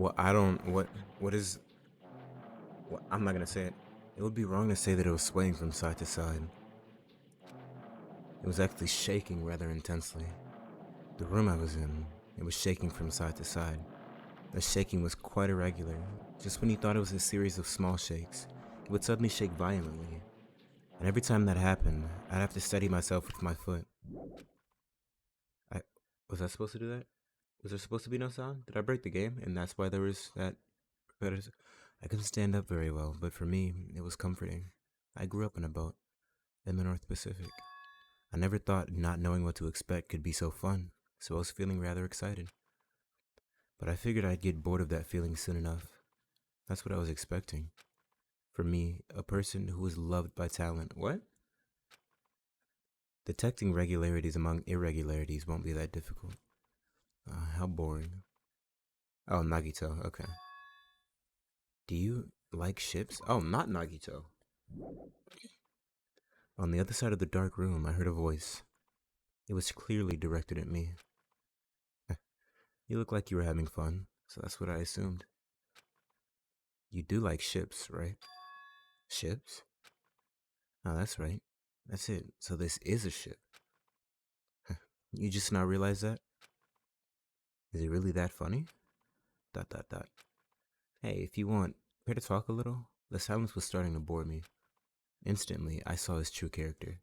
Well, I don't. What is? What, I'm not gonna say it. It would be wrong to say that it was swaying from side to side. It was actually shaking rather intensely. The room I was in, it was shaking from side to side. The shaking was quite irregular. Just when you thought it was a series of small shakes, it would suddenly shake violently. And every time that happened, I'd have to steady myself with my foot. I was I supposed to do that? Was there supposed to be no sound? Did I break the game? And that's why there was that. I couldn't stand up very well, but for me, it was comforting. I grew up in a boat in the North Pacific. I never thought not knowing what to expect could be so fun, so I was feeling rather excited. But I figured I'd get bored of that feeling soon enough. That's what I was expecting. For me, a person who was loved by talent. What? Detecting regularities among irregularities won't be that difficult. How boring. Oh, Nagito, okay. Do you like ships? Oh, not Nagito. On the other side of the dark room, I heard a voice. It was clearly directed at me. You look like you were having fun, so that's what I assumed. You do like ships, right? Ships? Oh, that's right. That's it. So this is a ship. You just now realize that? Is it really that funny? Dot dot dot. Hey, if you want, care to talk a little? The silence was starting to bore me. Instantly, I saw his true character.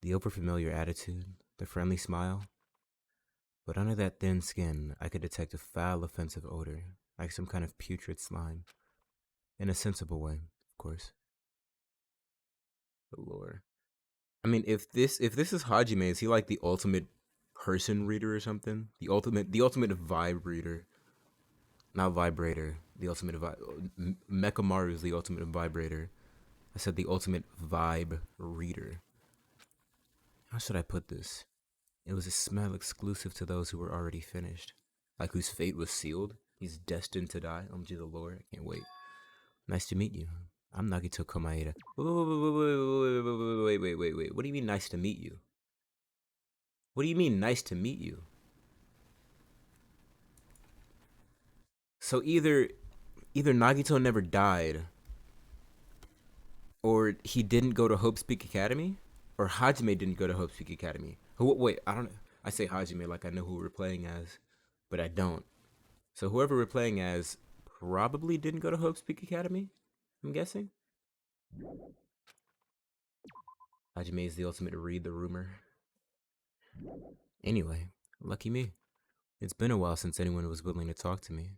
The overfamiliar attitude, the friendly smile. But under that thin skin, I could detect a foul, offensive odor, like some kind of putrid slime. In a sensible way, of course. The lore. I mean, if this is Hajime, is he like the ultimate person reader or something? The ultimate vibe reader, not vibrator. The ultimate vibe. Mekamaru is the ultimate vibrator. I said the ultimate vibe reader. How should I put this? It was a smell exclusive to those who were already finished, like whose fate was sealed. He's destined to die. OMG the Lord, I can't wait. Nice to meet you. I'm Nagito Komaeda. Wait. What do you mean nice to meet you? What do you mean nice to meet you? So either Nagito never died, or he didn't go to Hope Speak Academy, or Hajime didn't go to Hope Speak Academy. Wait, I don't. I say Hajime like I know who we're playing as, but I don't. So whoever we're playing as probably didn't go to Hope Speak Academy. I'm guessing. Hajime is the ultimate read the rumor. Anyway, lucky me. It's been a while since anyone was willing to talk to me.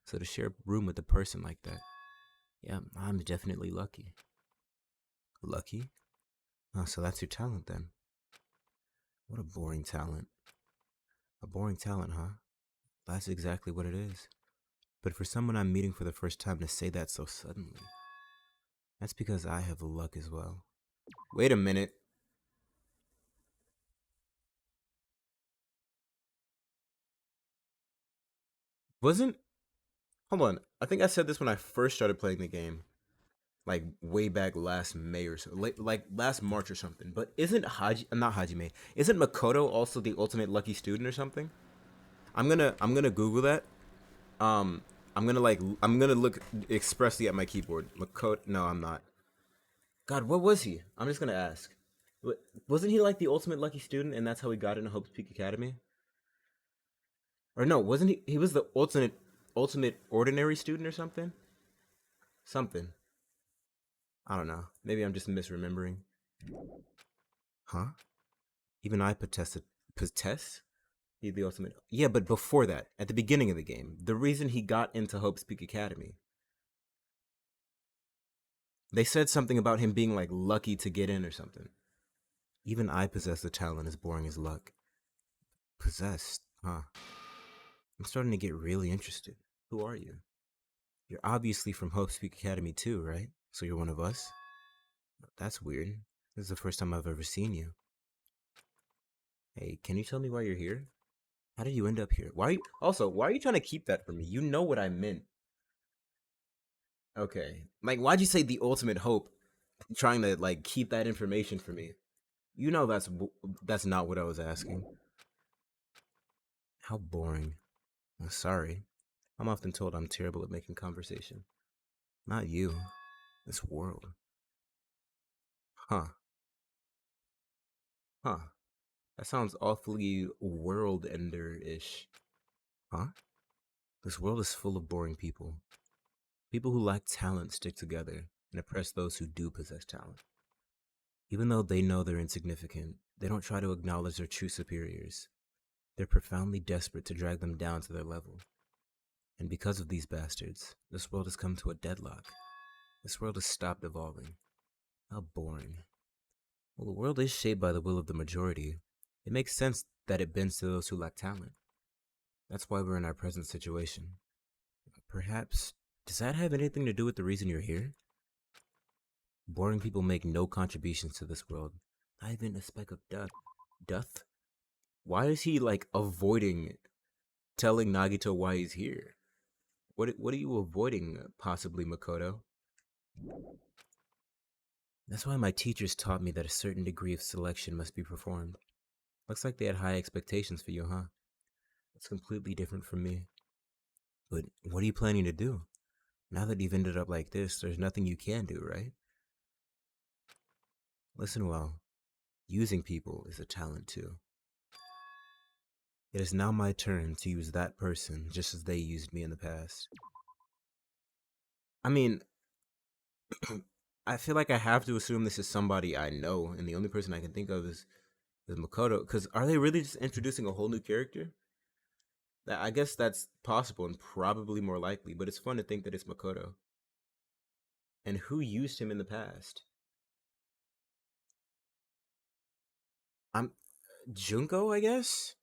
So to share a room with a person like that, yeah, I'm definitely lucky. Lucky? Oh, so that's your talent then. What a boring talent. A boring talent, huh? That's exactly what it is. But for someone I'm meeting for the first time to say that so suddenly, that's because I have luck as well. Wait a minute. Wasn't. Hold on. I think I said this when I first started playing the game. Like way back last May or so, like last March or something. But isn't not Hajime? Isn't Makoto also the ultimate lucky student or something? I'm gonna Google that. Um, I'm gonna look expressly at my keyboard. Makoto? No, I'm not. God, what was he? I'm just gonna ask. Wasn't he like the ultimate lucky student, and that's how he got into Hope's Peak Academy? Or no, wasn't he? He was the ultimate ordinary student or something. Something. I don't know. Maybe I'm just misremembering. Huh? Even I possess. He's the ultimate. Yeah, but before that, at the beginning of the game, the reason he got into Hope's Peak Academy, they said something about him being like lucky to get in or something. Even I possess the talent as boring as luck. Possessed, huh? I'm starting to get really interested. Who are you? You're obviously from Hope's Peak Academy too, right? So you're one of us? That's weird. This is the first time I've ever seen you. Hey, can you tell me why you're here? How did you end up here? Why are you trying to keep that from me? You know what I meant. Okay. Like, why'd you say the ultimate hope? Trying to like keep that information for me. You know that's not what I was asking. How boring. I'm sorry. I'm often told I'm terrible at making conversation. Not you. This world. Huh. Huh. That sounds awfully world ender-ish. Huh? This world is full of boring people. People who lack talent stick together and oppress those who do possess talent. Even though they know they're insignificant, they don't try to acknowledge their true superiors. They're profoundly desperate to drag them down to their level. And because of these bastards, this world has come to a deadlock. This world has stopped evolving. How boring. Well, the world is shaped by the will of the majority. It makes sense that it bends to those who lack talent. That's why we're in our present situation. Perhaps, does that have anything to do with the reason you're here? Boring people make no contributions to this world. Not even a speck of dust. Doth? Why is he like avoiding telling Nagito why he's here? What are you avoiding, possibly, Makoto? That's why my teachers taught me that a certain degree of selection must be performed. Looks like they had high expectations for you, huh? That's completely different from me. But what are you planning to do? Now that you've ended up like this, there's nothing you can do, right? Listen well. Using people is a talent too. It is now my turn to use that person just as they used me in the past. I mean, I feel like I have to assume this is somebody I know, and the only person I can think of is Makoto. Because are they really just introducing a whole new character? I guess that's possible and probably more likely, but it's fun to think that it's Makoto. And who used him in the past? I'm Junko, I guess?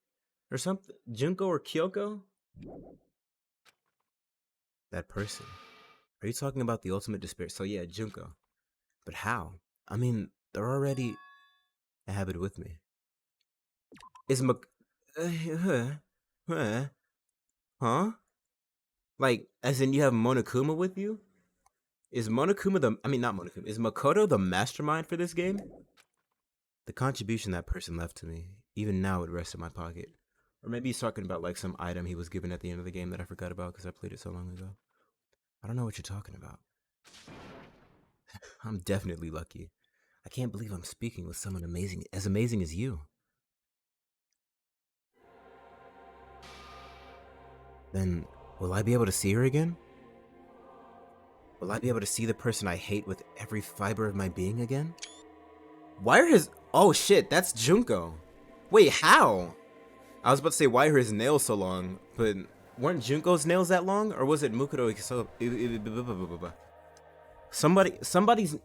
Or something? Junko or Kyoko? That person. Are you talking about the ultimate despair? So yeah, Junko. But how? I mean, they're already. I have it with me. Is Mak. Huh? Like, as in you have Monokuma with you? Is Monokuma the. I mean, not Monokuma. Is Makoto the mastermind for this game? The contribution that person left to me, even now, it rests in my pocket. Or maybe he's talking about like some item he was given at the end of the game that I forgot about because I played it so long ago. I don't know what you're talking about. I'm definitely lucky. I can't believe I'm speaking with someone amazing as you. Then, will I be able to see her again? Will I be able to see the person I hate with every fiber of my being again? Why are his... Oh shit, that's Junko. Wait, how? I was about to say, why are his nails so long? But weren't Junko's nails that long? Or was it Mukuro Ikiso... Somebody's...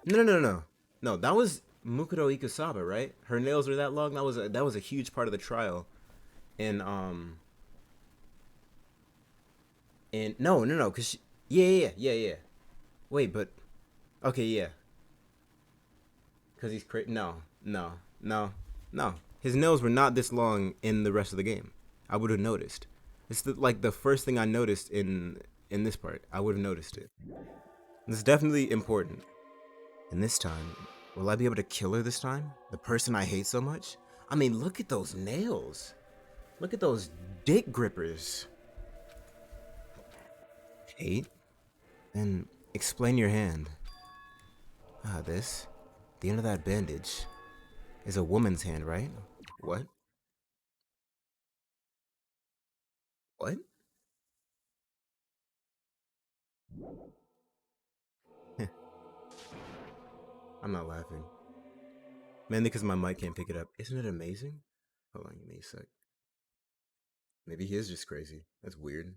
No. No, that was Mukuro Ikusaba, right? Her nails were that long? That was a huge part of the trial. And, And no, cause yeah. Wait, but okay, yeah. Cause he's no. His nails were not this long in the rest of the game. I would have noticed. It's like the first thing I noticed in this part. I would have noticed it. It's definitely important. And this time, will I be able to kill her this time? The person I hate so much? I mean, look at those nails. Look at those dick grippers. Hate? Then explain your hand. This. The end of that bandage is a woman's hand, right? What? What? I'm not laughing. Mainly because my mic can't pick it up. Isn't it amazing? Hold on, give me a sec. Maybe he is just crazy. That's weird.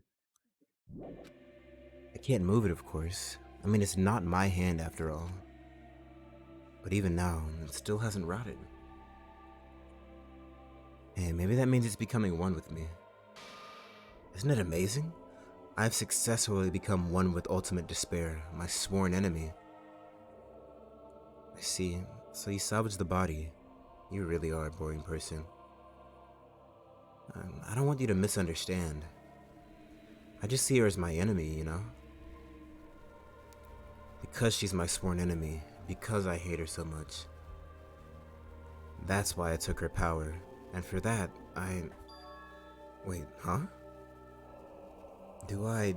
I can't move it, of course. I mean, it's not my hand after all. But even now, it still hasn't rotted. Hey, maybe that means it's becoming one with me. Isn't it amazing? I've successfully become one with ultimate despair, my sworn enemy. I see. So you salvaged the body. You really are a boring person. I don't want you to misunderstand. I just see her as my enemy, you know? Because she's my sworn enemy, because I hate her so much. That's why I took her power, and for that, Wait, huh? Do I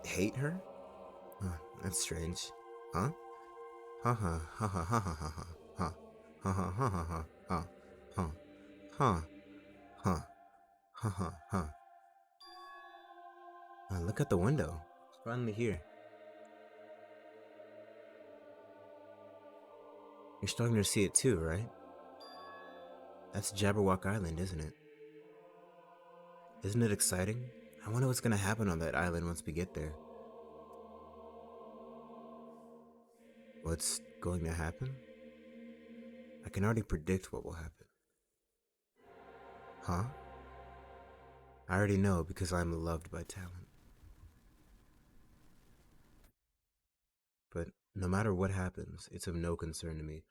hate her? That's strange. Huh? Ha ha ha ha ha ha ha ha ha ha ha ha ha ha ha ha ha ha ha ha. Look at the window. It's finally here. You're starting to see it too, right? That's Jabberwock Island, isn't it? Isn't it exciting? I wonder what's gonna happen on that island once we get there. What's going to happen? I can already predict what will happen. Huh? I already know because I'm loved by talent. But no matter what happens, it's of no concern to me.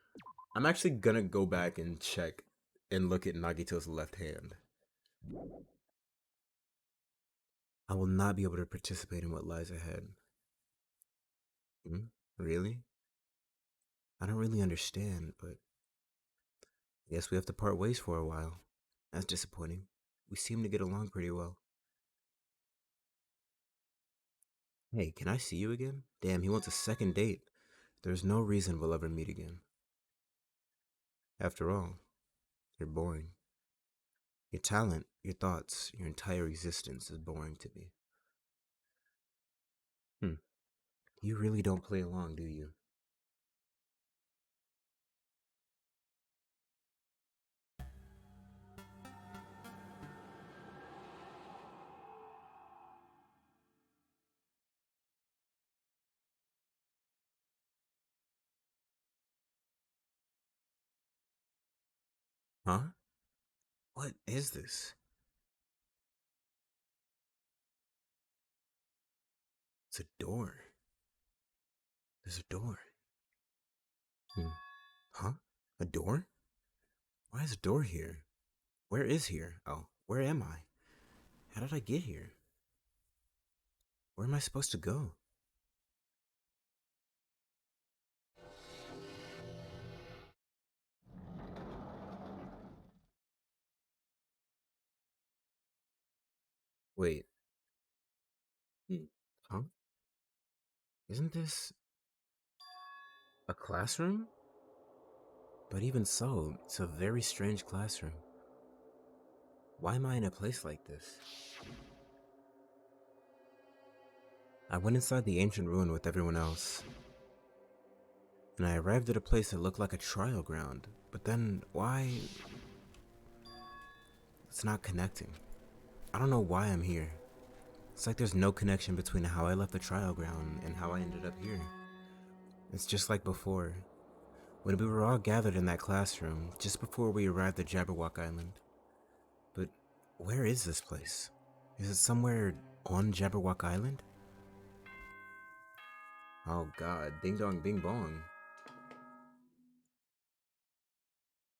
I'm actually gonna go back and check and look at Nagito's left hand. I will not be able to participate in what lies ahead. Hmm? Really? I don't really understand, but I guess we have to part ways for a while. That's disappointing. We seem to get along pretty well. Hey, can I see you again? Damn, he wants a second date. There's no reason we'll ever meet again. After all, you're boring. Your talent, your thoughts, your entire existence is boring to me. You really don't play along, do you? Huh? What is this? It's a door. There's a door. Hmm. Huh? A door? Why is a door here? Where is here? Oh, where am I? How did I get here? Where am I supposed to go? Wait. Huh? Isn't this a classroom? But even so, it's a very strange classroom. Why am I in a place like this? I went inside the ancient ruin with everyone else, and I arrived at a place that looked like a trial ground. But then, why? It's not connecting. I don't know why I'm here. It's like there's no connection between how I left the trial ground and how I ended up here. It's just like before, when we were all gathered in that classroom, just before we arrived at Jabberwock Island. But where is this place? Is it somewhere on Jabberwock Island? Oh god, ding dong bing bong.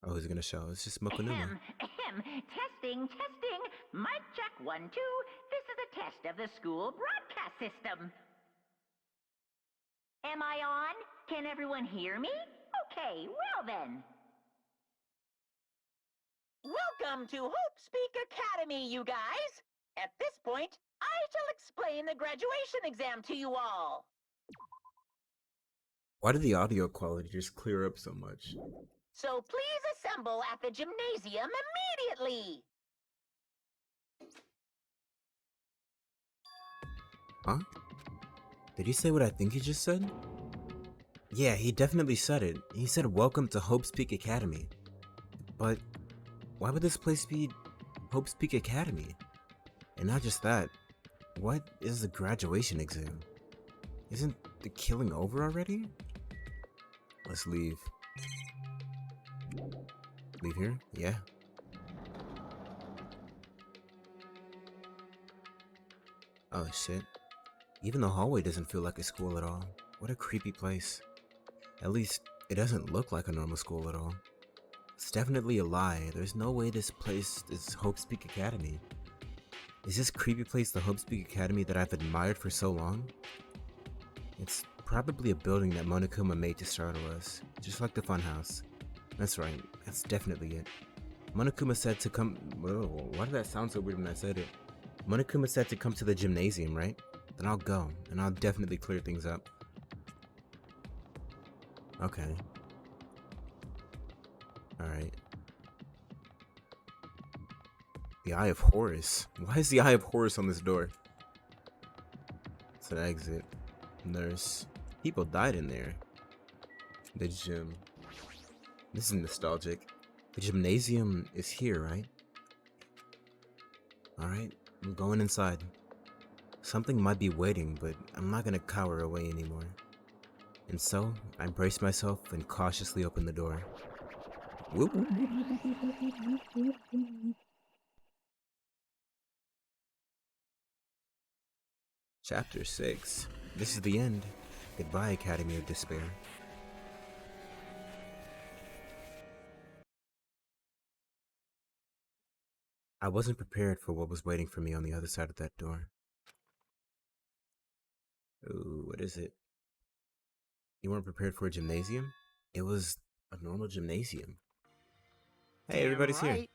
Oh, who's it gonna show? It's just Mokonuma. Ahem, ahem. Testing, testing. Mic check 1, 2. This is a test of the school broadcast system. Am I on? Can everyone hear me? Okay, well then. Welcome to Hope Speak Academy, you guys. At this point, I shall explain the graduation exam to you all. Why did the audio quality just clear up so much? So please assemble at the gymnasium immediately. Huh? Did he say what I think he just said? Yeah, he definitely said it. He said welcome to Hope's Peak Academy. But why would this place be Hope's Peak Academy? And not just that, what is the graduation exam? Isn't the killing over already? Let's leave. Leave here? Yeah. Oh shit. Even the hallway doesn't feel like a school at all. What a creepy place. At least, it doesn't look like a normal school at all. It's definitely a lie. There's no way this place is Hope's Peak Academy. Is this creepy place the Hope's Peak Academy that I've admired for so long? It's probably a building that Monokuma made to startle us, just like the funhouse. That's right, that's definitely it. Monokuma said to come. Whoa, why did that sound so weird when I said it? Monokuma said to come to the gymnasium, right? Then I'll go, and I'll definitely clear things up. Okay. Alright. The Eye of Horus. Why is the Eye of Horus on this door? It's an exit. Nurse. People died in there. The gym. This is nostalgic. The gymnasium is here, right? Alright, I'm going inside. Something might be waiting, but I'm not gonna cower away anymore. And so, I brace myself and cautiously open the door. Whoop. Chapter 6. This is the end. Goodbye, Academy of Despair. I wasn't prepared for what was waiting for me on the other side of that door. Ooh, what is it? You weren't prepared for a gymnasium? It was a normal gymnasium. Hey, everybody's here.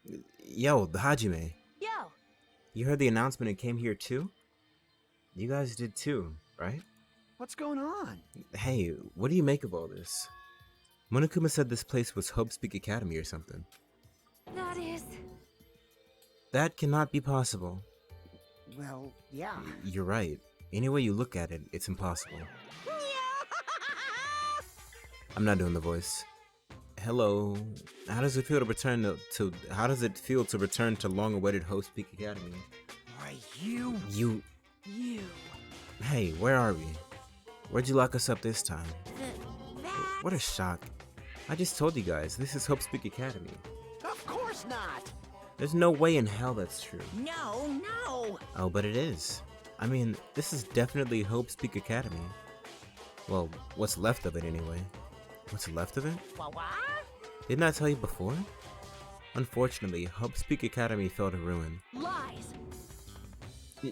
Yo, the Hajime. Yo! You heard the announcement and came here too? You guys did too, right? What's going on? Hey, what do you make of all this? Monokuma said this place was Hope Speak Academy or something. That is... That cannot be possible. Well, yeah. You're right. Any way you look at it, it's impossible. I'm not doing the voice. Hello. How does it feel to return to return to long-awaited Hope Speak Academy? Why, you... You... Hey, where are we? Where'd you lock us up this time? That... What a shock. I just told you guys, this is Hope Speak Academy. Of course not! There's no way in hell that's true. No! Oh, but it is. I mean, this is definitely Hope Speak Academy. Well, what's left of it anyway. What's left of it? What? Didn't I tell you before? Unfortunately, Hope Speak Academy fell to ruin. Lies!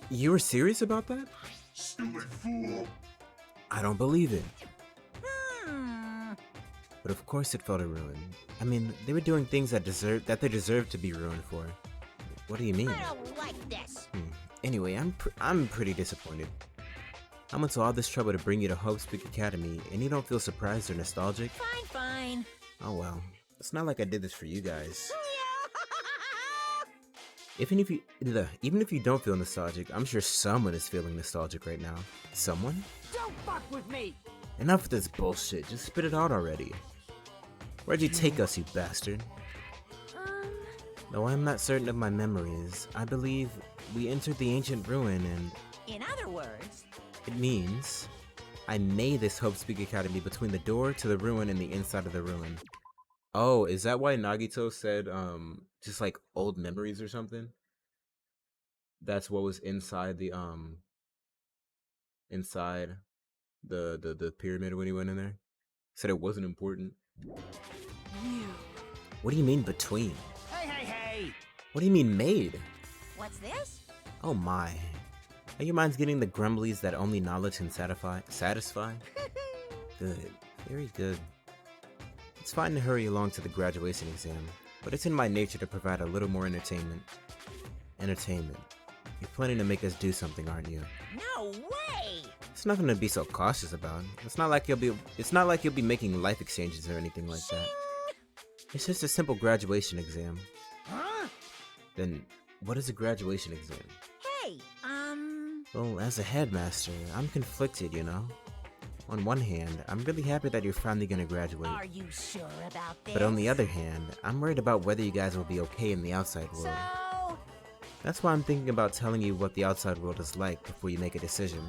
You were serious about that? Stupid fool! I don't believe it. Hmm... But of course it fell to ruin. I mean, they were doing things that they deserved to be ruined for. What do you mean? I don't like this! Anyway, I'm pretty disappointed. I went to all this trouble to bring you to Hope Speak Academy, and you don't feel surprised or nostalgic? Fine. Oh well. It's not like I did this for you guys. Even if you don't feel nostalgic, I'm sure someone is feeling nostalgic right now. Someone? Don't fuck with me! Enough with this bullshit, just spit it out already. Where'd you take us, you bastard? Though I'm not certain of my memories, I believe we entered the ancient ruin and... In other words... It means I made this Hope Speak Academy between the door to the ruin and the inside of the ruin. Oh, is that why Nagito said, just like old memories or something? That's what was inside the pyramid when he went in there? Said it wasn't important. You... What do you mean between? Hey! What do you mean made? What's this? Oh my. Are your minds getting the grumblies that only knowledge can satisfy? Good. Very good. It's fine to hurry along to the graduation exam, but it's in my nature to provide a little more entertainment. Entertainment. You're planning to make us do something, aren't you? No way! It's nothing to be so cautious about. It's not like you'll be making life exchanges or anything like that. It's just a simple graduation exam. Huh? Then, what is a graduation exam? Hey, Well, as a headmaster, I'm conflicted, you know? On one hand, I'm really happy that you're finally gonna graduate. Are you sure about this? But on the other hand, I'm worried about whether you guys will be okay in the outside world. So... That's why I'm thinking about telling you what the outside world is like before you make a decision.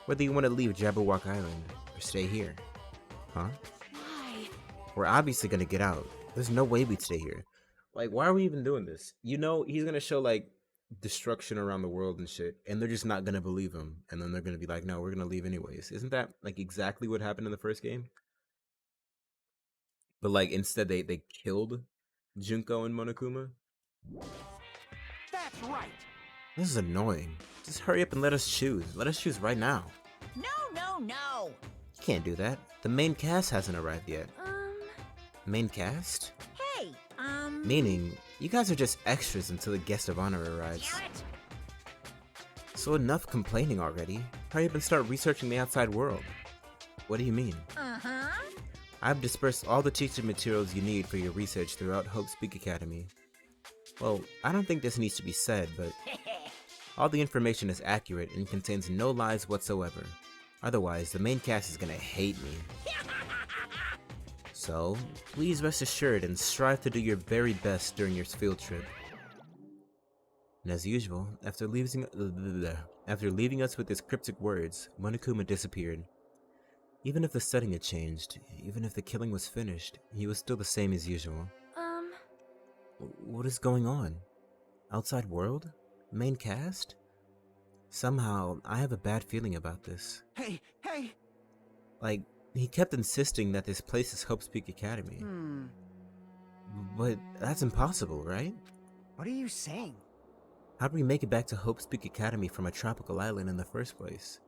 Whether you want to leave Jabberwock Island or stay here. Huh? Why? We're obviously gonna get out. There's no way we'd stay here. Like, why are we even doing this? You know, he's gonna show, like, destruction around the world and shit, and they're just not gonna believe him, and then they're gonna be like, no, we're gonna leave anyways. Isn't that, like, exactly what happened in the first game? But, like, instead they killed Junko and Monokuma? That's right! This is annoying. Just hurry up and let us choose. Let us choose right now. No! You can't do that. The main cast hasn't arrived yet. Main cast? Hey, Meaning, you guys are just extras until the guest of honor arrives. Damn it! So enough complaining already. Hurry up and start researching the outside world. What do you mean? Uh-huh. I've dispersed all the teaching materials you need for your research throughout Hope Speak Academy. Well, I don't think this needs to be said, but all the information is accurate and contains no lies whatsoever. Otherwise, the main cast is gonna hate me. So, please rest assured and strive to do your very best during your field trip. And as usual, after leaving us with his cryptic words, Monokuma disappeared. Even if the setting had changed, even if the killing was finished, he was still the same as usual. What is going on? Outside world? Main cast? Somehow, I have a bad feeling about this. Hey! Like, he kept insisting that this place is Hope Speak Academy. But that's impossible, right? What are you saying? How do we make it back to Hope Speak Academy from a tropical island in the first place?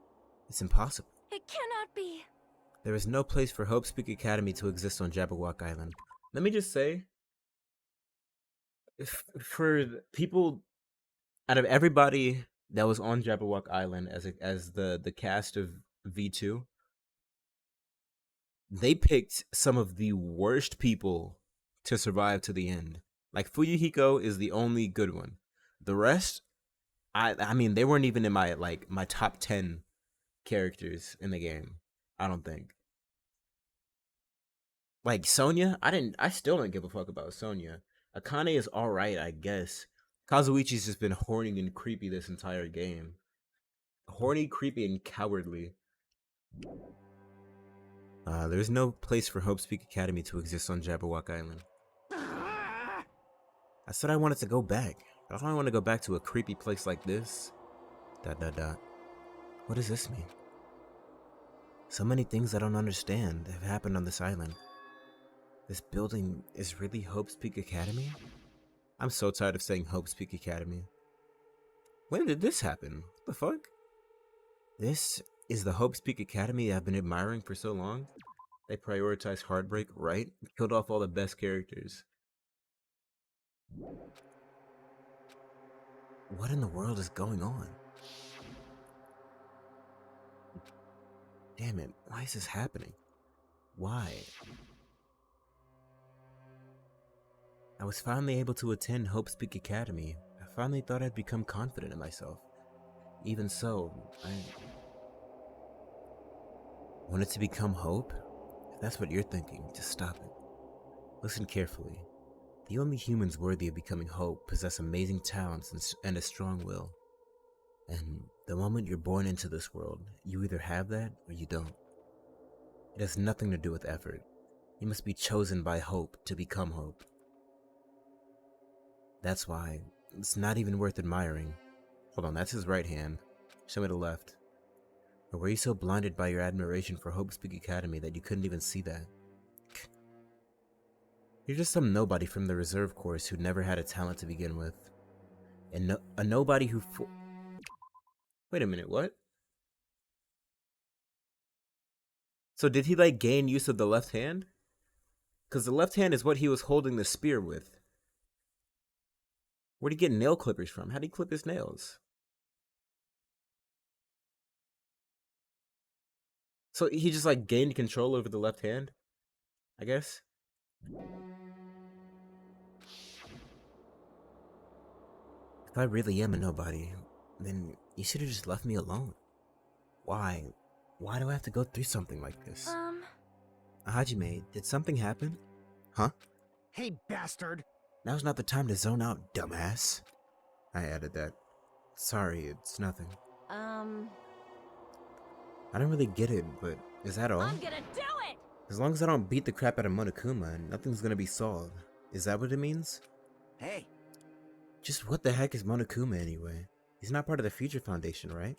It's impossible. It cannot be. There is no place for Hope Speak Academy to exist on Jabberwock Island. Let me just say, for people, out of everybody that was on Jabberwock Island as the cast of V2, they picked some of the worst people to survive to the end. Like, Fuyuhiko is the only good one. The rest, I mean, they weren't even in my top 10 characters in the game. I don't think. Like Sonya, I still don't give a fuck about Sonya. Akane is alright, I guess. Kazuichi's just been horny and creepy this entire game. Horny, creepy, and cowardly. There's no place for Hope Speak Academy to exist on Jabberwock Island. I said I wanted to go back. I don't want to go back to a creepy place like this. ... What does this mean? So many things I don't understand have happened on this island. This building is really Hope Speak Academy? I'm so tired of saying Hope Speak Academy. When did this happen? What the fuck? This is the Hope Speak Academy I've been admiring for so long? They prioritize heartbreak, right? Killed off all the best characters. What in the world is going on? Damn it, why is this happening? Why? I was finally able to attend Hope Speak Academy. I finally thought I'd become confident in myself. Even so, I wanted to become Hope? If that's what you're thinking, just stop it. Listen carefully. The only humans worthy of becoming Hope possess amazing talents and a strong will. And the moment you're born into this world, you either have that or you don't. It has nothing to do with effort. You must be chosen by Hope to become Hope. That's why it's not even worth admiring. Hold on, that's his right hand. Show me the left. Or were you so blinded by your admiration for Hope Speak Academy that you couldn't even see that? You're just some nobody from the reserve course who never had a talent to begin with. And a nobody who Wait a minute, what? So did he like gain use of the left hand? Because the left hand is what he was holding the spear with. Where'd he get nail clippers from? How'd he clip his nails? So he just like gained control over the left hand, I guess? If I really am a nobody, then you should have just left me alone. Why? Why do I have to go through something like this? Hajime, did something happen? Huh? Hey, bastard! Now's not the time to zone out, dumbass. I added that. Sorry, it's nothing. I don't really get it, but is that all? I'm gonna do it! As long as I don't beat the crap out of Monokuma, nothing's gonna be solved. Is that what it means? Hey! Just what the heck is Monokuma anyway? He's not part of the Future Foundation, right?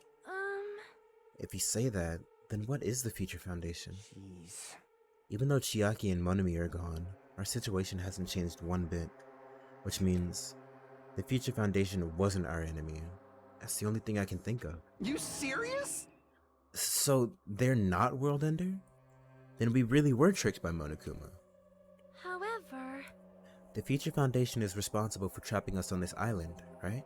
If you say that, then what is the Future Foundation? Jeez. Even though Chiaki and Monomi are gone, our situation hasn't changed one bit. Which means, the Future Foundation wasn't our enemy. That's the only thing I can think of. You serious? So, they're not World Ender? Then we really were tricked by Monokuma. However... The Future Foundation is responsible for trapping us on this island, right?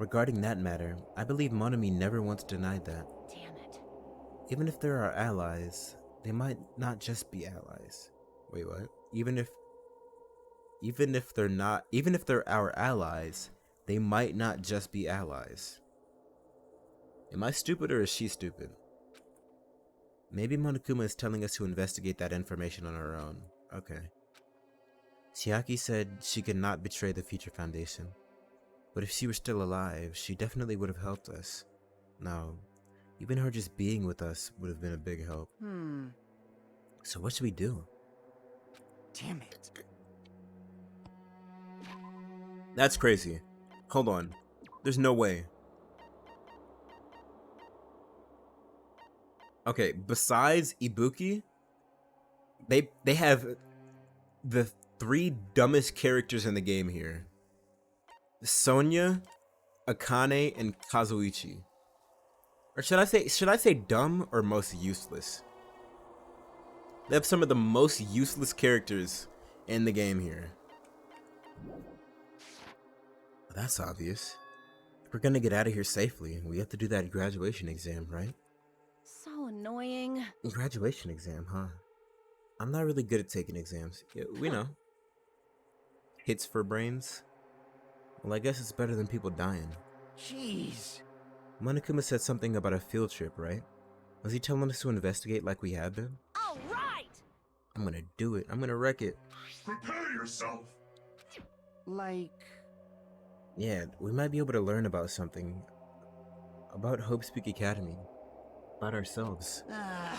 Regarding that matter, I believe Monami never once denied that. Damn it. Even if there are allies, they might not just be allies. Wait, what? Even if they're our allies, they might not just be allies. Am I stupid or is she stupid? Maybe Monokuma is telling us to investigate that information on our own. Okay. Chiaki said she could not betray the Future Foundation. But if she were still alive, she definitely would have helped us. Now, even her just being with us would have been a big help. So what should we do? Damn it. That's crazy. Hold on. There's no way. Okay, besides Ibuki, they have the 3 dumbest characters in the game here. Sonya, Akane, and Kazuichi. Or should I say dumb or most useless? They have some of the most useless characters in the game here. That's obvious. If we're gonna get out of here safely, we have to do that graduation exam, right? So annoying. Graduation exam, huh? I'm not really good at taking exams. Yeah, we know. Hits for brains? Well, I guess it's better than people dying. Jeez. Monokuma said something about a field trip, right? Was he telling us to investigate like we have been? All right. I'm gonna do it. I'm gonna wreck it. Prepare yourself. Like... Yeah, we might be able to learn about something. About Hope Speak Academy. About ourselves. I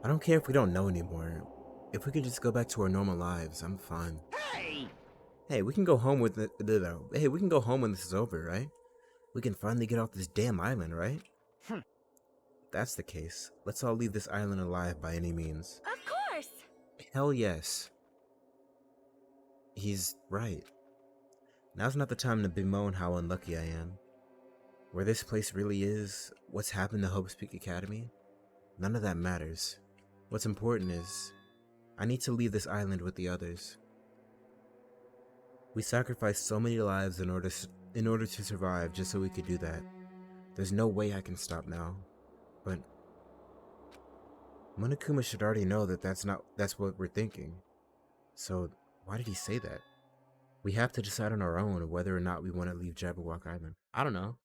don't care if we don't know anymore. If we can just go back to our normal lives, I'm fine. Hey! Hey, we can go home with it. Hey, we can go home when this is over, right? We can finally get off this damn island, right? If that's the case, let's all leave this island alive by any means. Of course. Hell yes. He's right. Now's not the time to bemoan how unlucky I am. Where this place really is, what's happened to Hope Speak Academy, none of that matters. What's important is, I need to leave this island with the others. We sacrificed so many lives in order to survive just so we could do that. There's no way I can stop now. But Monokuma should already know that that's what we're thinking. So why did he say that? We have to decide on our own whether or not we want to leave Jabberwock Island. I don't know.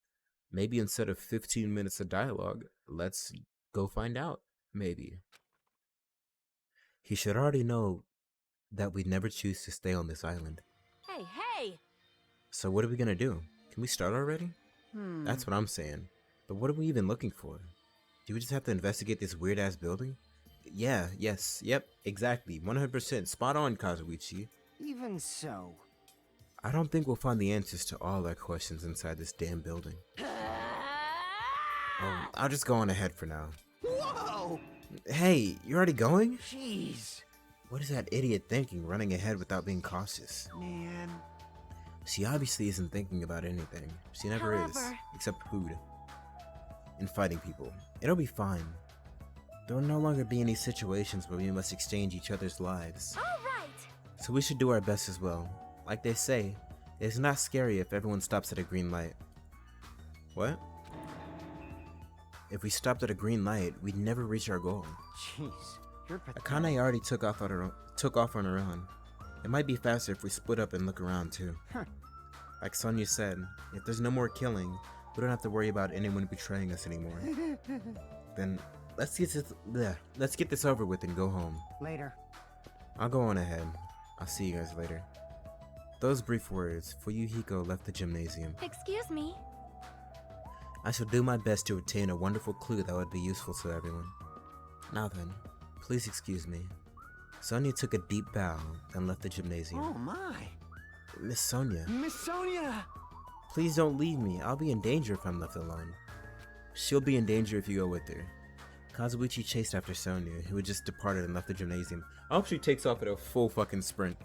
Maybe instead of 15 minutes of dialogue, let's go find out. Maybe. He should already know that we'd never choose to stay on this island. Hey, hey. So what are we gonna do? Can we start already? That's what I'm saying. But what are we even looking for? Do we just have to investigate this weird-ass building? Yeah, yes, yep, exactly. 100%. Spot on, Kazuichi. Even so... I don't think we'll find the answers to all our questions inside this damn building. I'll just go on ahead for now. Whoa! Hey, you already going? Jeez. What is that idiot thinking, running ahead without being cautious? Man. She obviously isn't thinking about anything. She never is. However- Except food. And fighting people. It'll be fine. There will no longer be any situations where we must exchange each other's lives. All right. So we should do our best as well. Like they say, it's not scary if everyone stops at a green light. What? If we stopped at a green light, we'd never reach our goal. Jeez. You're pathetic. Akane already took off on her own. It might be faster if we split up and look around too. Like Sonya said, if there's no more killing, we don't have to worry about anyone betraying us anymore. Then let's get this over with and go home. Later. I'll go on ahead. I'll see you guys later. Those brief words, Fuyuhiko left the gymnasium. Excuse me. I shall do my best to obtain a wonderful clue that would be useful to everyone. Now then, please excuse me. Sonya took a deep bow and left the gymnasium. Oh my. Miss Sonya, Miss Sonia! please don't leave me. I'll be in danger if I'm left alone. She'll be in danger if you go with her. Kazuichi chased after Sonya, who had just departed and left the gymnasium. I hope she takes off at a full fucking sprint.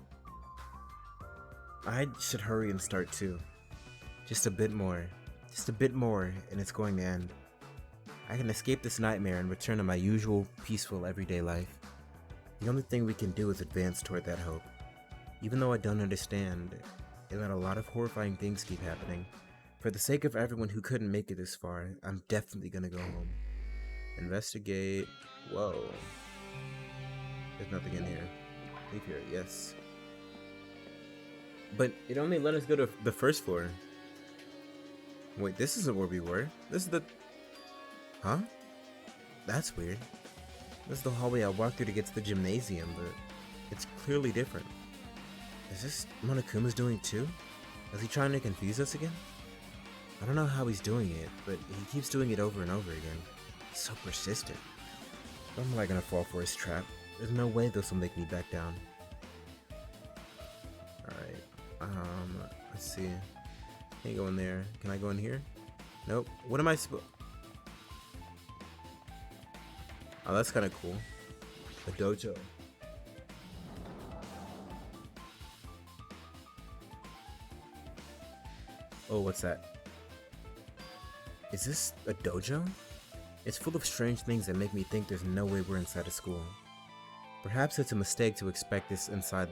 I should hurry and start too. Just a bit more, and it's going to end. I can escape this nightmare and return to my usual, peaceful, everyday life. The only thing we can do is advance toward that hope. Even though I don't understand, and that a lot of horrifying things keep happening, For the sake of everyone who couldn't make it this far, I'm definitely gonna go home. Investigate. Whoa. There's nothing in here. Leave here, yes. But it only let us go to the first floor. Wait, this isn't where we were. This is the... Huh? That's weird. This is the hallway I walked through to get to the gymnasium, but it's clearly different. Is this Monokuma's doing too? Is he trying to confuse us again? I don't know how he's doing it, but he keeps doing it over and over again. He's so persistent. How am I gonna fall for his trap? There's no way this will make me back down. Alright, let's see. Can't go in there. Can I go in here? Nope. What am I supposed... Oh, that's kind of cool. The dojo. Oh, what's that? Is this a dojo? It's full of strange things that make me think there's no way we're inside a school. Perhaps it's a mistake to expect this inside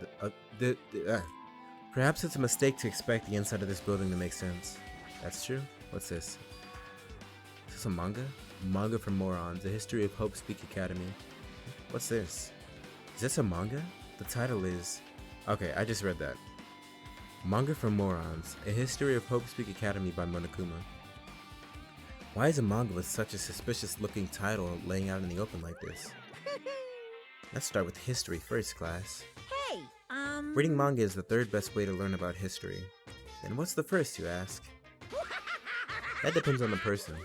Perhaps it's a mistake to expect the inside of this building to make sense. That's true? What's this? Is this a manga? Manga for Morons, A History of Hope Speak Academy. What's this? Is this a manga? The title is... Okay, I just read that. Manga for Morons, A History of Hope Speak Academy by Monokuma. Why is a manga with such a suspicious looking title laying out in the open like this? Let's start with history first, class. Hey, Reading manga is the third best way to learn about history. And what's the first, you ask? That depends on the person.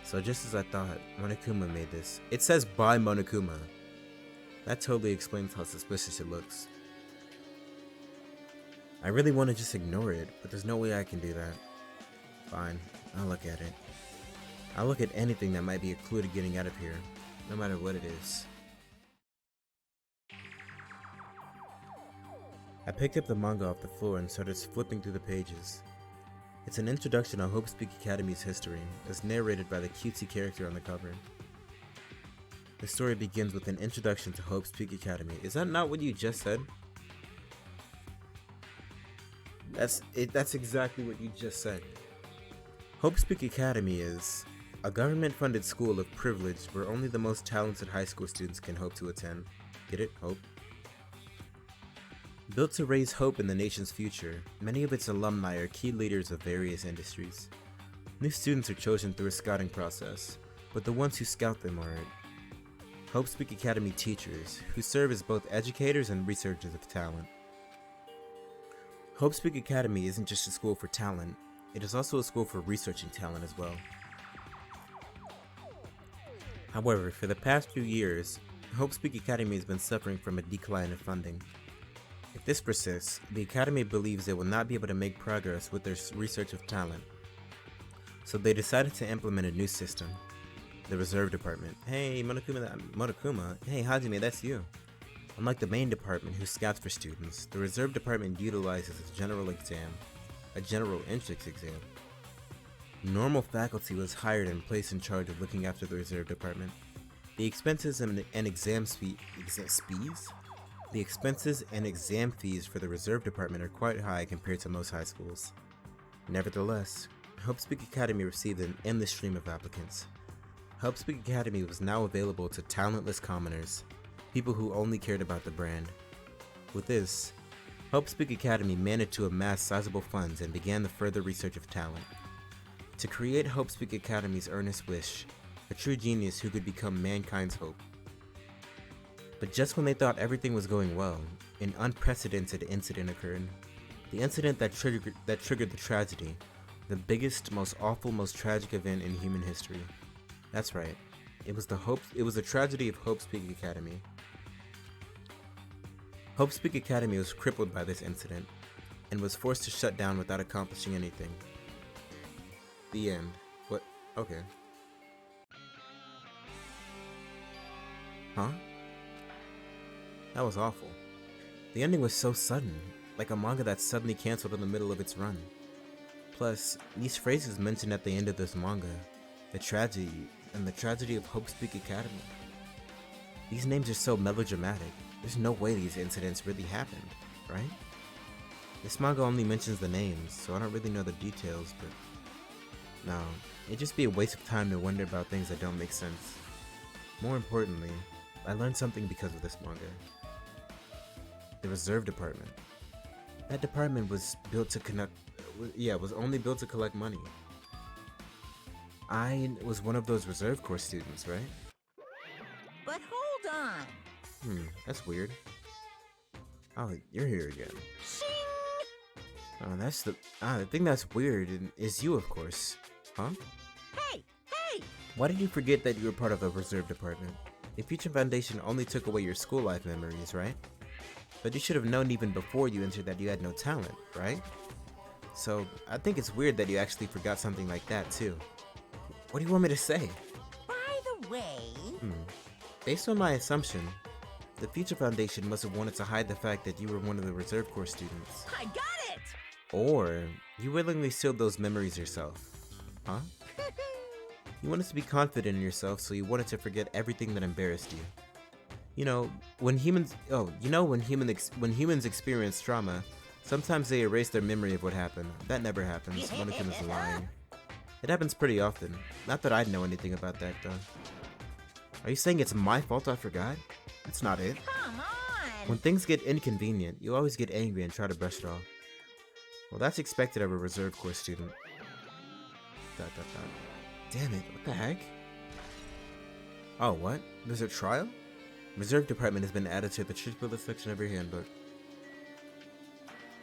So just as I thought, Monokuma made this. It says by Monokuma. That totally explains how suspicious it looks. I really want to just ignore it, but there's no way I can do that. Fine, I'll look at it. I'll look at anything that might be a clue to getting out of here, no matter what it is. I picked up the manga off the floor and started flipping through the pages. It's an introduction on Hope Speak Academy's history, as narrated by the cutesy character on the cover. The story begins with an introduction to Hope Speak Academy. Is that not what you just said? That's exactly what you just said. Hope Speak Academy is a government-funded school of privilege where only the most talented high school students can hope to attend. Get it? Hope? Built to raise hope in the nation's future, many of its alumni are key leaders of various industries. New students are chosen through a scouting process, but the ones who scout them are Hope Speak Academy teachers, who serve as both educators and researchers of talent. Hope Speak Academy isn't just a school for talent, it is also a school for researching talent as well. However, for the past few years, Hope Speak Academy has been suffering from a decline in funding. If this persists, the Academy believes it will not be able to make progress with their research of talent. So they decided to implement a new system, the Reserve Department. Hey, Monokuma, hey Hajime, that's you. Unlike the main department who scouts for students, the Reserve Department utilizes a general entrance exam. Normal faculty was hired and placed in charge of looking after the Reserve Department. The expenses and exam fees for the Reserve Department are quite high compared to most high schools. Nevertheless, Hope Speak Academy received an endless stream of applicants. Hope Speak Academy was now available to talentless commoners, people who only cared about the brand. With this, Hope Speak Academy managed to amass sizable funds and began the further research of talent. To create Hope Speak Academy's earnest wish, a true genius who could become mankind's hope. But just when they thought everything was going well, an unprecedented incident occurred. The incident that triggered the tragedy, the biggest, most awful, most tragic event in human history. That's right, it was the tragedy of Hope Speak Academy. Hope Speak Academy was crippled by this incident, and was forced to shut down without accomplishing anything. The end. What? Okay. Huh? That was awful. The ending was so sudden, like a manga that's suddenly cancelled in the middle of its run. Plus, these phrases mentioned at the end of this manga, the tragedy, and the tragedy of Hope Speak Academy. These names are so melodramatic, there's no way these incidents really happened, right? This manga only mentions the names, so I don't really know the details, but no, it'd just be a waste of time to wonder about things that don't make sense. More importantly, I learned something because of this manga. The reserve department. That department was built to was only built to collect money. I was one of those reserve corps students, right? But hold on. That's weird. Oh, you're here again. Shing! Oh, that's the thing that's weird is you, of course. Huh? Hey! Hey! Why did you forget that you were part of the reserve department? The Future Foundation only took away your school life memories, right? But you should have known even before you entered that you had no talent, right? So, I think it's weird that you actually forgot something like that, too. What do you want me to say? By the way... Based on my assumption, the Future Foundation must have wanted to hide the fact that you were one of the reserve corps students. I got it! Or, you willingly sealed those memories yourself. Huh? You wanted to be confident in yourself, so you wanted to forget everything that embarrassed you. You know, when humans experience trauma, sometimes they erase their memory of what happened. That never happens. One of them is lying. It happens pretty often. Not that I'd know anything about that, though. Are you saying it's my fault I forgot? That's not it. Come on! When things get inconvenient, you always get angry and try to brush it off. Well, that's expected of a reserve corps student. ... Damn it, what the heck? Oh, what? There's a trial? Reserve department has been added to the triplet section of your handbook.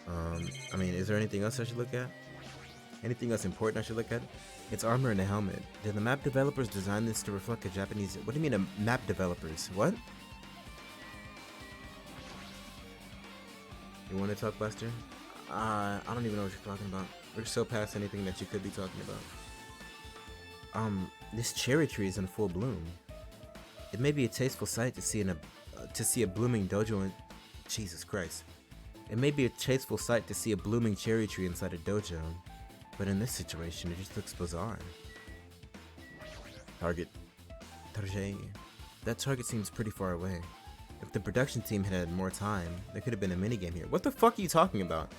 I mean, is there anything else I should look at? Anything else important I should look at? It's armor and a helmet. Did the map developers design this to reflect a Japanese... What do you mean map developers? What? You want to talk, Buster? I don't even know what you're talking about. We're so past anything that you could be talking about. This cherry tree is in full bloom. It may be a tasteful sight to see a blooming dojo in... Jesus Christ. It may be a tasteful sight to see a blooming cherry tree inside a dojo, but in this situation, it just looks bizarre. Target. That target seems pretty far away. If the production team had more time, there could have been a minigame here. What the fuck are you talking about?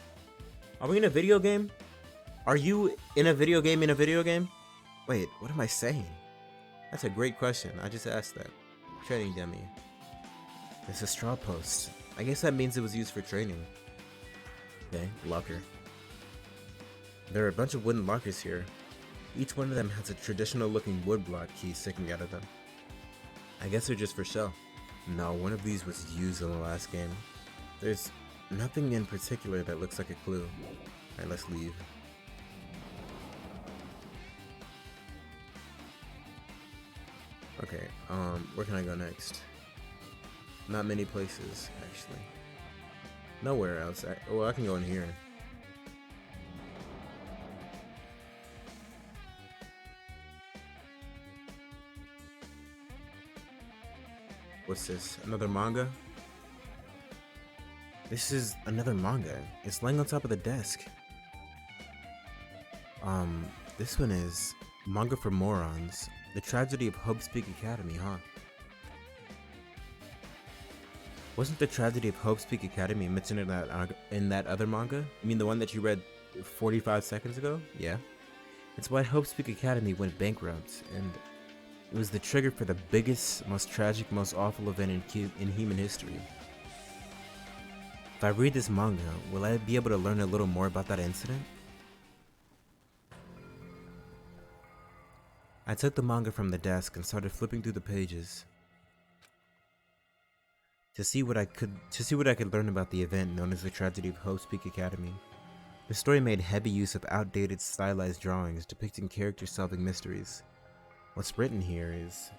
Are we in a video game? Are you in a video game in a video game? Wait, what am I saying? That's a great question. I just asked that. Training dummy. It's a straw post. I guess that means it was used for training. Okay, locker. There are a bunch of wooden lockers here. Each one of them has a traditional looking wood block key sticking out of them. I guess they're just for show. No, one of these was used in the last game. There's nothing in particular that looks like a clue. Alright, let's leave. Okay, where can I go next? Not many places, actually. Nowhere else. Well, I can go in here. What's this? Another manga? This is another manga. It's laying on top of the desk. This one is Manga for Morons. The Tragedy of Hope's Peak Academy, huh? Wasn't the Tragedy of Hope's Peak Academy mentioned in that other manga? You mean the one that you read 45 seconds ago? Yeah. It's why Hope's Peak Academy went bankrupt, and it was the trigger for the biggest, most tragic, most awful event in human history. If I read this manga, will I be able to learn a little more about that incident? I took the manga from the desk and started flipping through the pages to see what I could learn about the event known as the Tragedy of Hope's Peak Academy. The story made heavy use of outdated, stylized drawings depicting characters solving mysteries. What's written here is,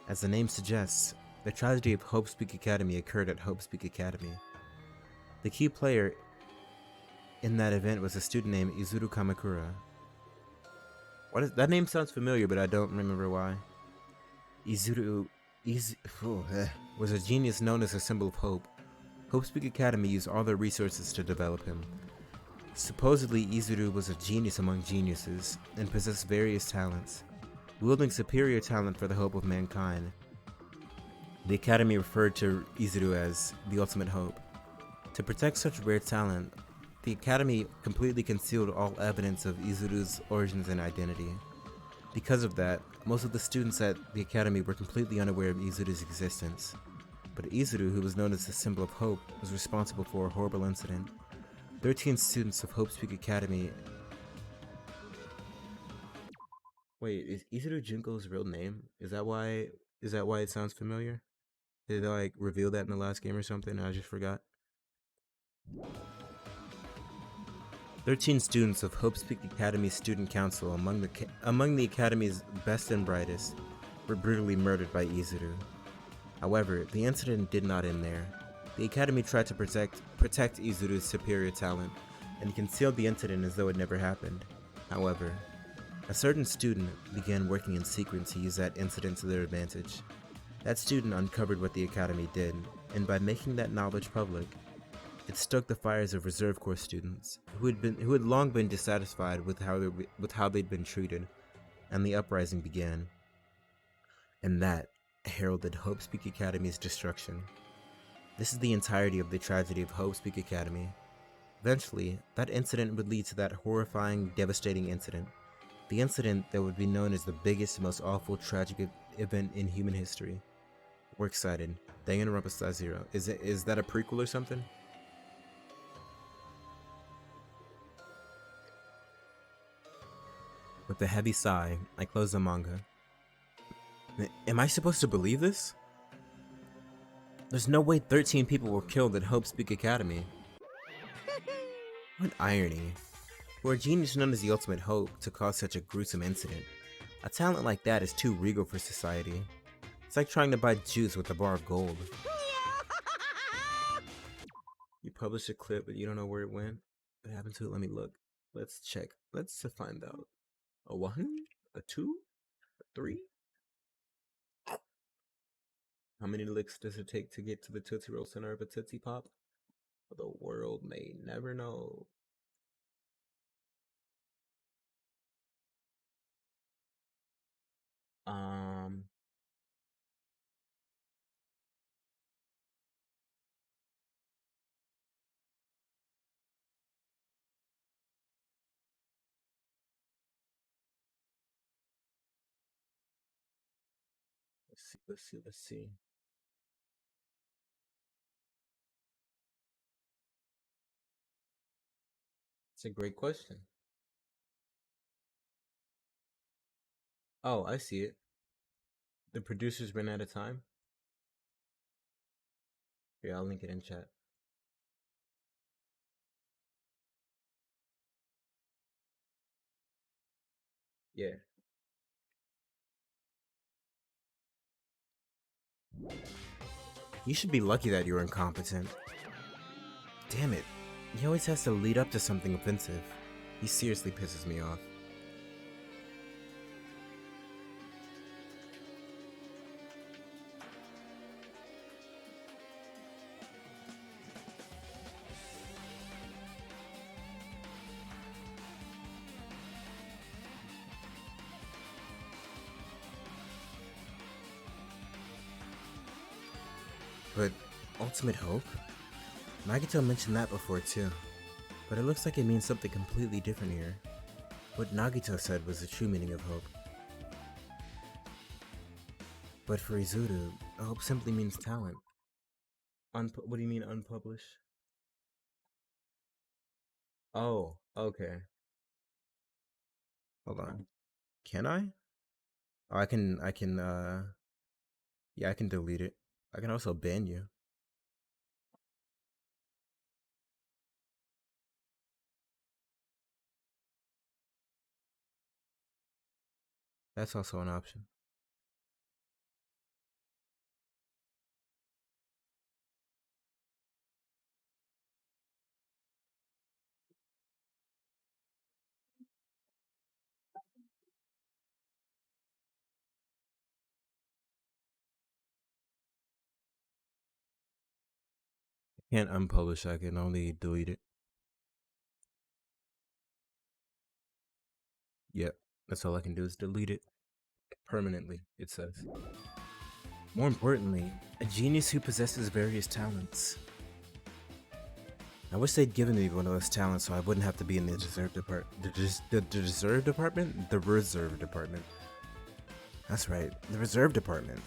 as the name suggests, the Tragedy of Hope's Peak Academy occurred at Hope's Peak Academy. The key player in that event was a student named Izuru Kamakura. That name sounds familiar, but I don't remember why. Izuru was a genius known as a symbol of hope. Hope's Peak Academy used all their resources to develop him. Supposedly, Izuru was a genius among geniuses and possessed various talents. Wielding superior talent for the hope of mankind, the Academy referred to Izuru as the ultimate hope. To protect such rare talent, the Academy completely concealed all evidence of Izuru's origins and identity. Because of that, most of the students at the Academy were completely unaware of Izuru's existence. But Izuru, who was known as the symbol of hope, was responsible for a horrible incident. 13 students of Hope's Peak Academy... Wait, is Izuru Junko's real name? Is that why it sounds familiar? Did they like reveal that in the last game or something and I just forgot? 13 students of Hope's Peak Academy Student Council, among the Academy's best and brightest, were brutally murdered by Izuru. However, the incident did not end there. The Academy tried to protect Izuru's superior talent, and concealed the incident as though it never happened. However, a certain student began working in secret to use that incident to their advantage. That student uncovered what the Academy did, and by making that knowledge public, it stoked the fires of Reserve Corps students, who had long been dissatisfied with how they'd been treated, and the uprising began. And that heralded Hope's Peak Academy's destruction. This is the entirety of the tragedy of Hope's Peak Academy. Eventually, that incident would lead to that horrifying, devastating incident. The incident that would be known as the biggest, most awful, tragic event in human history. We're excited. Danganronpa Zero. Is that a prequel or something? With a heavy sigh, I close the manga. Am I supposed to believe this? There's no way 13 people were killed at Hope's Peak Academy. What irony. For a genius known as the Ultimate Hope to cause such a gruesome incident, a talent like that is too regal for society. It's like trying to buy juice with a bar of gold. You publish a clip, but you don't know where it went? What happened to it? Let me look. Let's check. Let's find out. A 1? A 2? A 3? How many licks does it take to get to the Tootsie Roll center of a Tootsie Pop? The world may never know. Let's see. It's a great question. Oh, I see it. The producers ran out of time. Here, I'll link it in chat. Yeah. You should be lucky that you're incompetent. Damn it. He always has to lead up to something offensive. He seriously pisses me off. But Ultimate Hope? Nagito mentioned that before too, but it looks like it means something completely different here. What Nagito said was the true meaning of hope. But for Izuru, hope simply means talent. What do you mean unpublished? Oh, okay. Hold on. Can I? Oh, yeah, I can delete it. I can also ban you. That's also an option. I can't unpublish, I can only delete it. Yep, that's all I can do is delete it. Permanently, it says. More importantly, a genius who possesses various talents. I wish they'd given me one of those talents so I wouldn't have to be in the reserve department. The reserve department? The reserve department. That's right, the reserve department.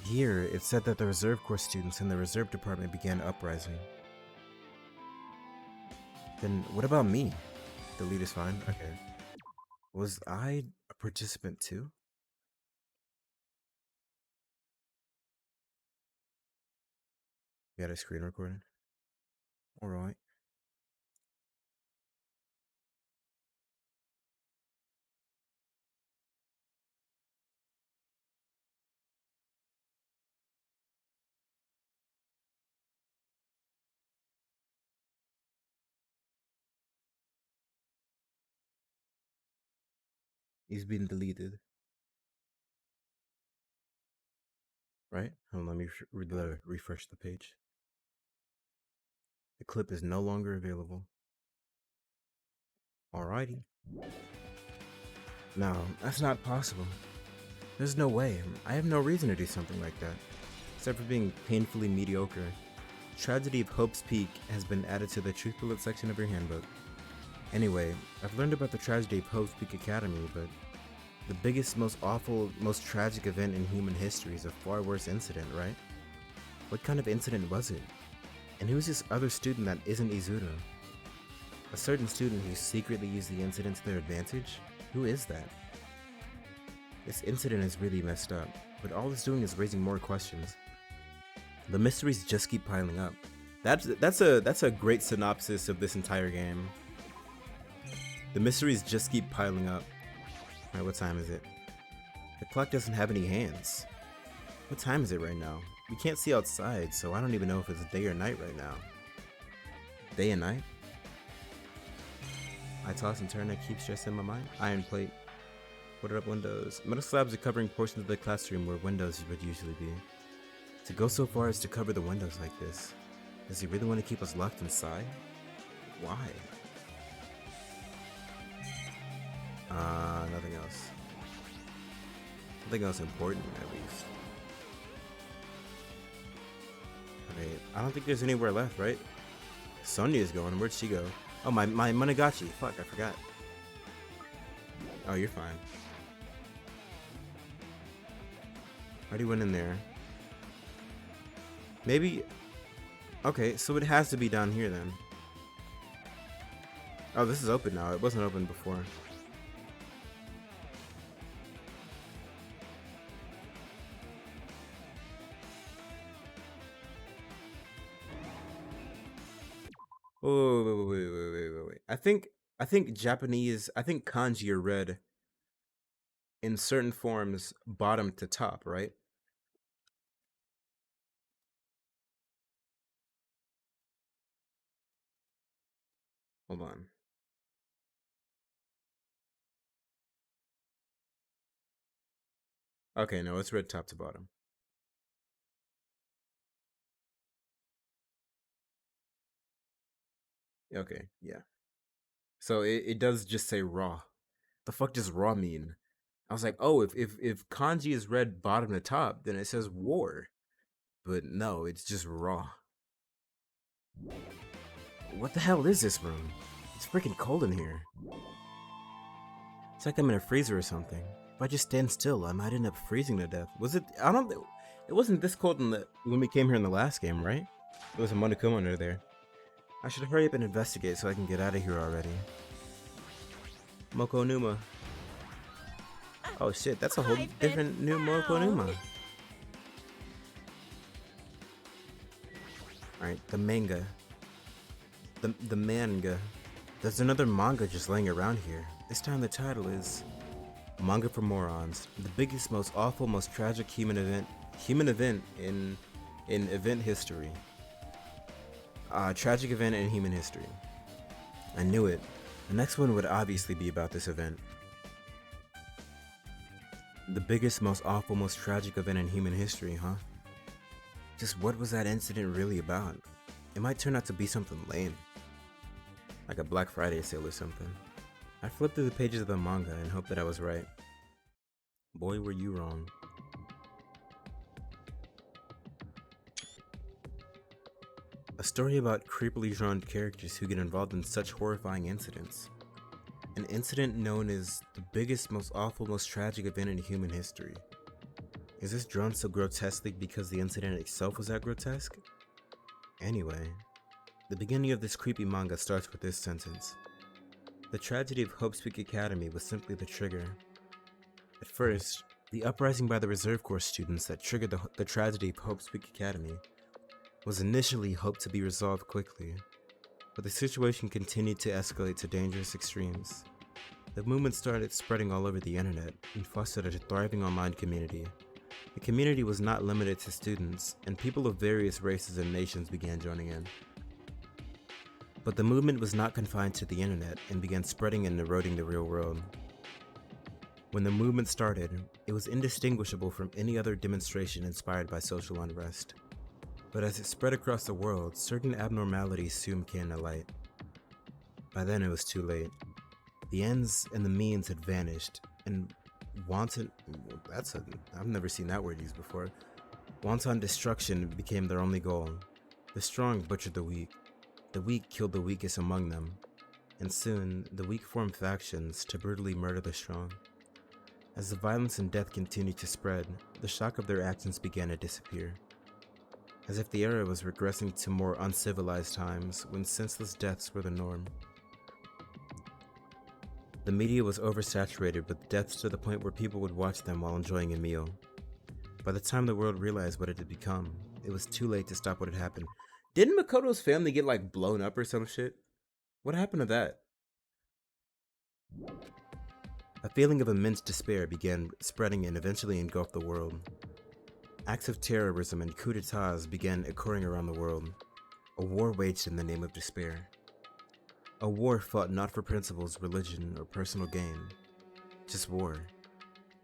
Here, it said that the reserve corps students in the reserve department began uprising. Then what about me? Delete is fine. Okay. Was I a participant too? You got a screen recording? Alright. He's been deleted. Right? Hold on, let me refresh the page. The clip is no longer available. Alrighty. No, that's not possible. There's no way. I have no reason to do something like that, except for being painfully mediocre. Tragedy of Hope's Peak has been added to the Truth Bullet section of your handbook. Anyway, I've learned about the tragedy of Hope's Peak Academy, but the biggest, most awful, most tragic event in human history is a far worse incident, right? What kind of incident was it? And who's this other student that isn't Izuru? A certain student who secretly used the incident to their advantage? Who is that? This incident is really messed up, but all it's doing is raising more questions. The mysteries just keep piling up. That's a great synopsis of this entire game. The mysteries just keep piling up. Alright, what time is it? The clock doesn't have any hands. What time is it right now? We can't see outside, so I don't even know if it's day or night right now. Day and night? I toss and turn, I keep stress in my mind. Iron plate. Boarded up windows. Metal slabs are covering portions of the classroom where windows would usually be. To go so far as to cover the windows like this. Does he really want to keep us locked inside? Why? Nothing else. Nothing else important, at least. Okay, I don't think there's anywhere left, right? Sonia's going. Where'd she go? Oh, my Monogatari. Fuck, I forgot. Oh, you're fine. Already went in there. Maybe... Okay, so it has to be down here then. Oh, this is open now. It wasn't open before. Oh, wait. I think Japanese, I think kanji are read in certain forms bottom to top, right? Hold on. Okay, no, it's read top to bottom. Okay, yeah. So it does just say raw. The fuck does raw mean? I was like, oh, if kanji is read bottom to top, then it says war. But no, it's just raw. What the hell is this room? It's freaking cold in here. It's like I'm in a freezer or something. If I just stand still, I might end up freezing to death. Was it? I don't. It wasn't this cold when we came here in the last game, right? There was a Monokuma under there. I should hurry up and investigate so I can get out of here already. Mokonuma. Oh shit, that's a whole different new Mokonuma. Alright, the manga. The manga. There's another manga just laying around here. This time the title is Manga for Morons. The biggest, most awful, most tragic human event in event history. Tragic event in human history. I knew it. The next one would obviously be about this event. The biggest, most awful, most tragic event in human history, huh? Just what was that incident really about? It might turn out to be something lame. Like a Black Friday sale or something. I flipped through the pages of the manga and hoped that I was right. Boy, were you wrong. A story about creepily drawn characters who get involved in such horrifying incidents. An incident known as the biggest, most awful, most tragic event in human history. Is this drawn so grotesquely because the incident itself was that grotesque? Anyway, the beginning of this creepy manga starts with this sentence. The tragedy of Hope's Peak Academy was simply the trigger. At first, the uprising by the Reserve Corps students that triggered the tragedy of Hope's Peak Academy was initially hoped to be resolved quickly, but the situation continued to escalate to dangerous extremes. The movement started spreading all over the internet and fostered a thriving online community. The community was not limited to students, and people of various races and nations began joining in. But the movement was not confined to the internet and began spreading and eroding the real world. When the movement started, it was indistinguishable from any other demonstration inspired by social unrest. But as it spread across the world, certain abnormalities soon came to light. By then it was too late. The ends and the means had vanished, and I've never seen that word used before. Wanton destruction became their only goal. The strong butchered the weak killed the weakest among them, and soon the weak formed factions to brutally murder the strong. As the violence and death continued to spread, the shock of their actions began to disappear. As if the era was regressing to more uncivilized times when senseless deaths were the norm. The media was oversaturated with deaths to the point where people would watch them while enjoying a meal. By the time the world realized what it had become, it was too late to stop what had happened. Didn't Makoto's family get like blown up or some shit? What happened to that? A feeling of immense despair began spreading and eventually engulfed the world. Acts of terrorism and coups d'etats began occurring around the world. A war waged in the name of despair. A war fought not for principles, religion, or personal gain. Just war.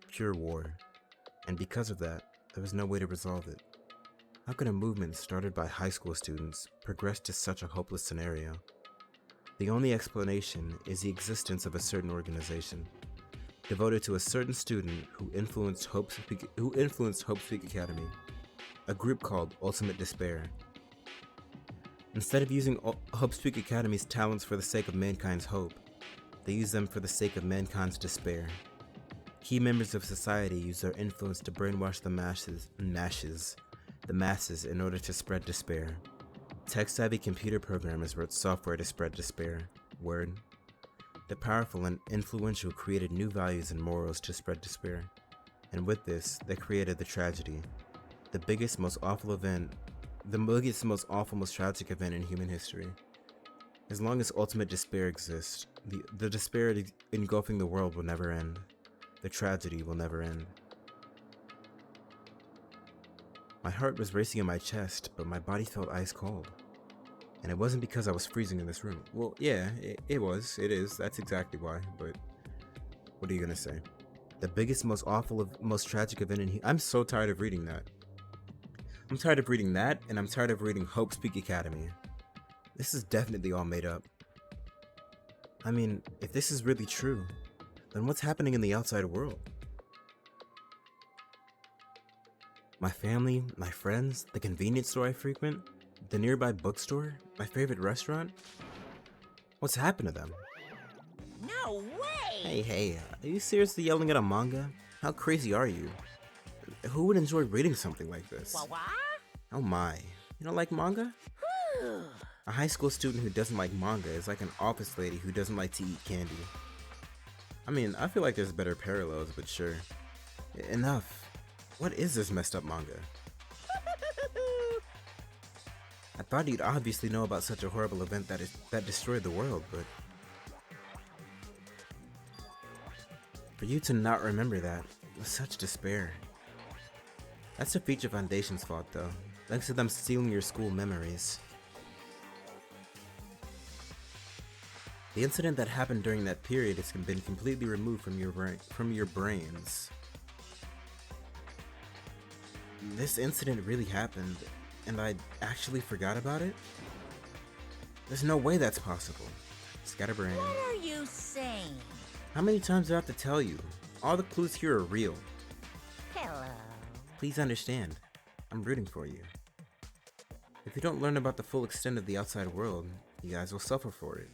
Pure war. And because of that, there was no way to resolve it. How could a movement started by high school students progress to such a hopeless scenario? The only explanation is the existence of a certain organization, devoted to a certain student who influenced Hope's Peak Academy, a group called Ultimate Despair. Instead of using Hope's Peak Academy's talents for the sake of mankind's hope, they use them for the sake of mankind's despair. Key members of society use their influence to brainwash the masses in order to spread despair. Tech-savvy computer programmers wrote software to spread despair. Word. The powerful and influential created new values and morals to spread despair. And with this, they created the tragedy. The biggest, most awful, most tragic event in human history. As long as ultimate despair exists, the despair engulfing the world will never end. The tragedy will never end. My heart was racing in my chest, but my body felt ice cold. And it wasn't because I was freezing in this room. Well, yeah, it is. That's exactly why, but what are you gonna say? The biggest, most awful, most tragic event in I'm so tired of reading that. I'm tired of reading that, and I'm tired of reading Hope's Peak Academy. This is definitely all made up. I mean, if this is really true, then what's happening in the outside world? My family, my friends, the convenience store I frequent, the nearby bookstore, my favorite restaurant? What's happened to them? No way! Hey, are you seriously yelling at a manga? How crazy are you? Who would enjoy reading something like this? What? Oh my, you don't like manga? A high school student who doesn't like manga is like an office lady who doesn't like to eat candy. I mean, I feel like there's better parallels, but sure. Enough. What is this messed up manga? I thought you'd obviously know about such a horrible event that destroyed the world, but for you to not remember that with such despair. That's the Feature Foundation's fault, though. Thanks to them stealing your school memories. The incident that happened during that period has been completely removed from your brains. This incident really happened, and I actually forgot about it? There's no way that's possible. Scatterbrain. What are you saying? How many times do I have to tell you? All the clues here are real. Hello. Please understand, I'm rooting for you. If you don't learn about the full extent of the outside world, you guys will suffer for it.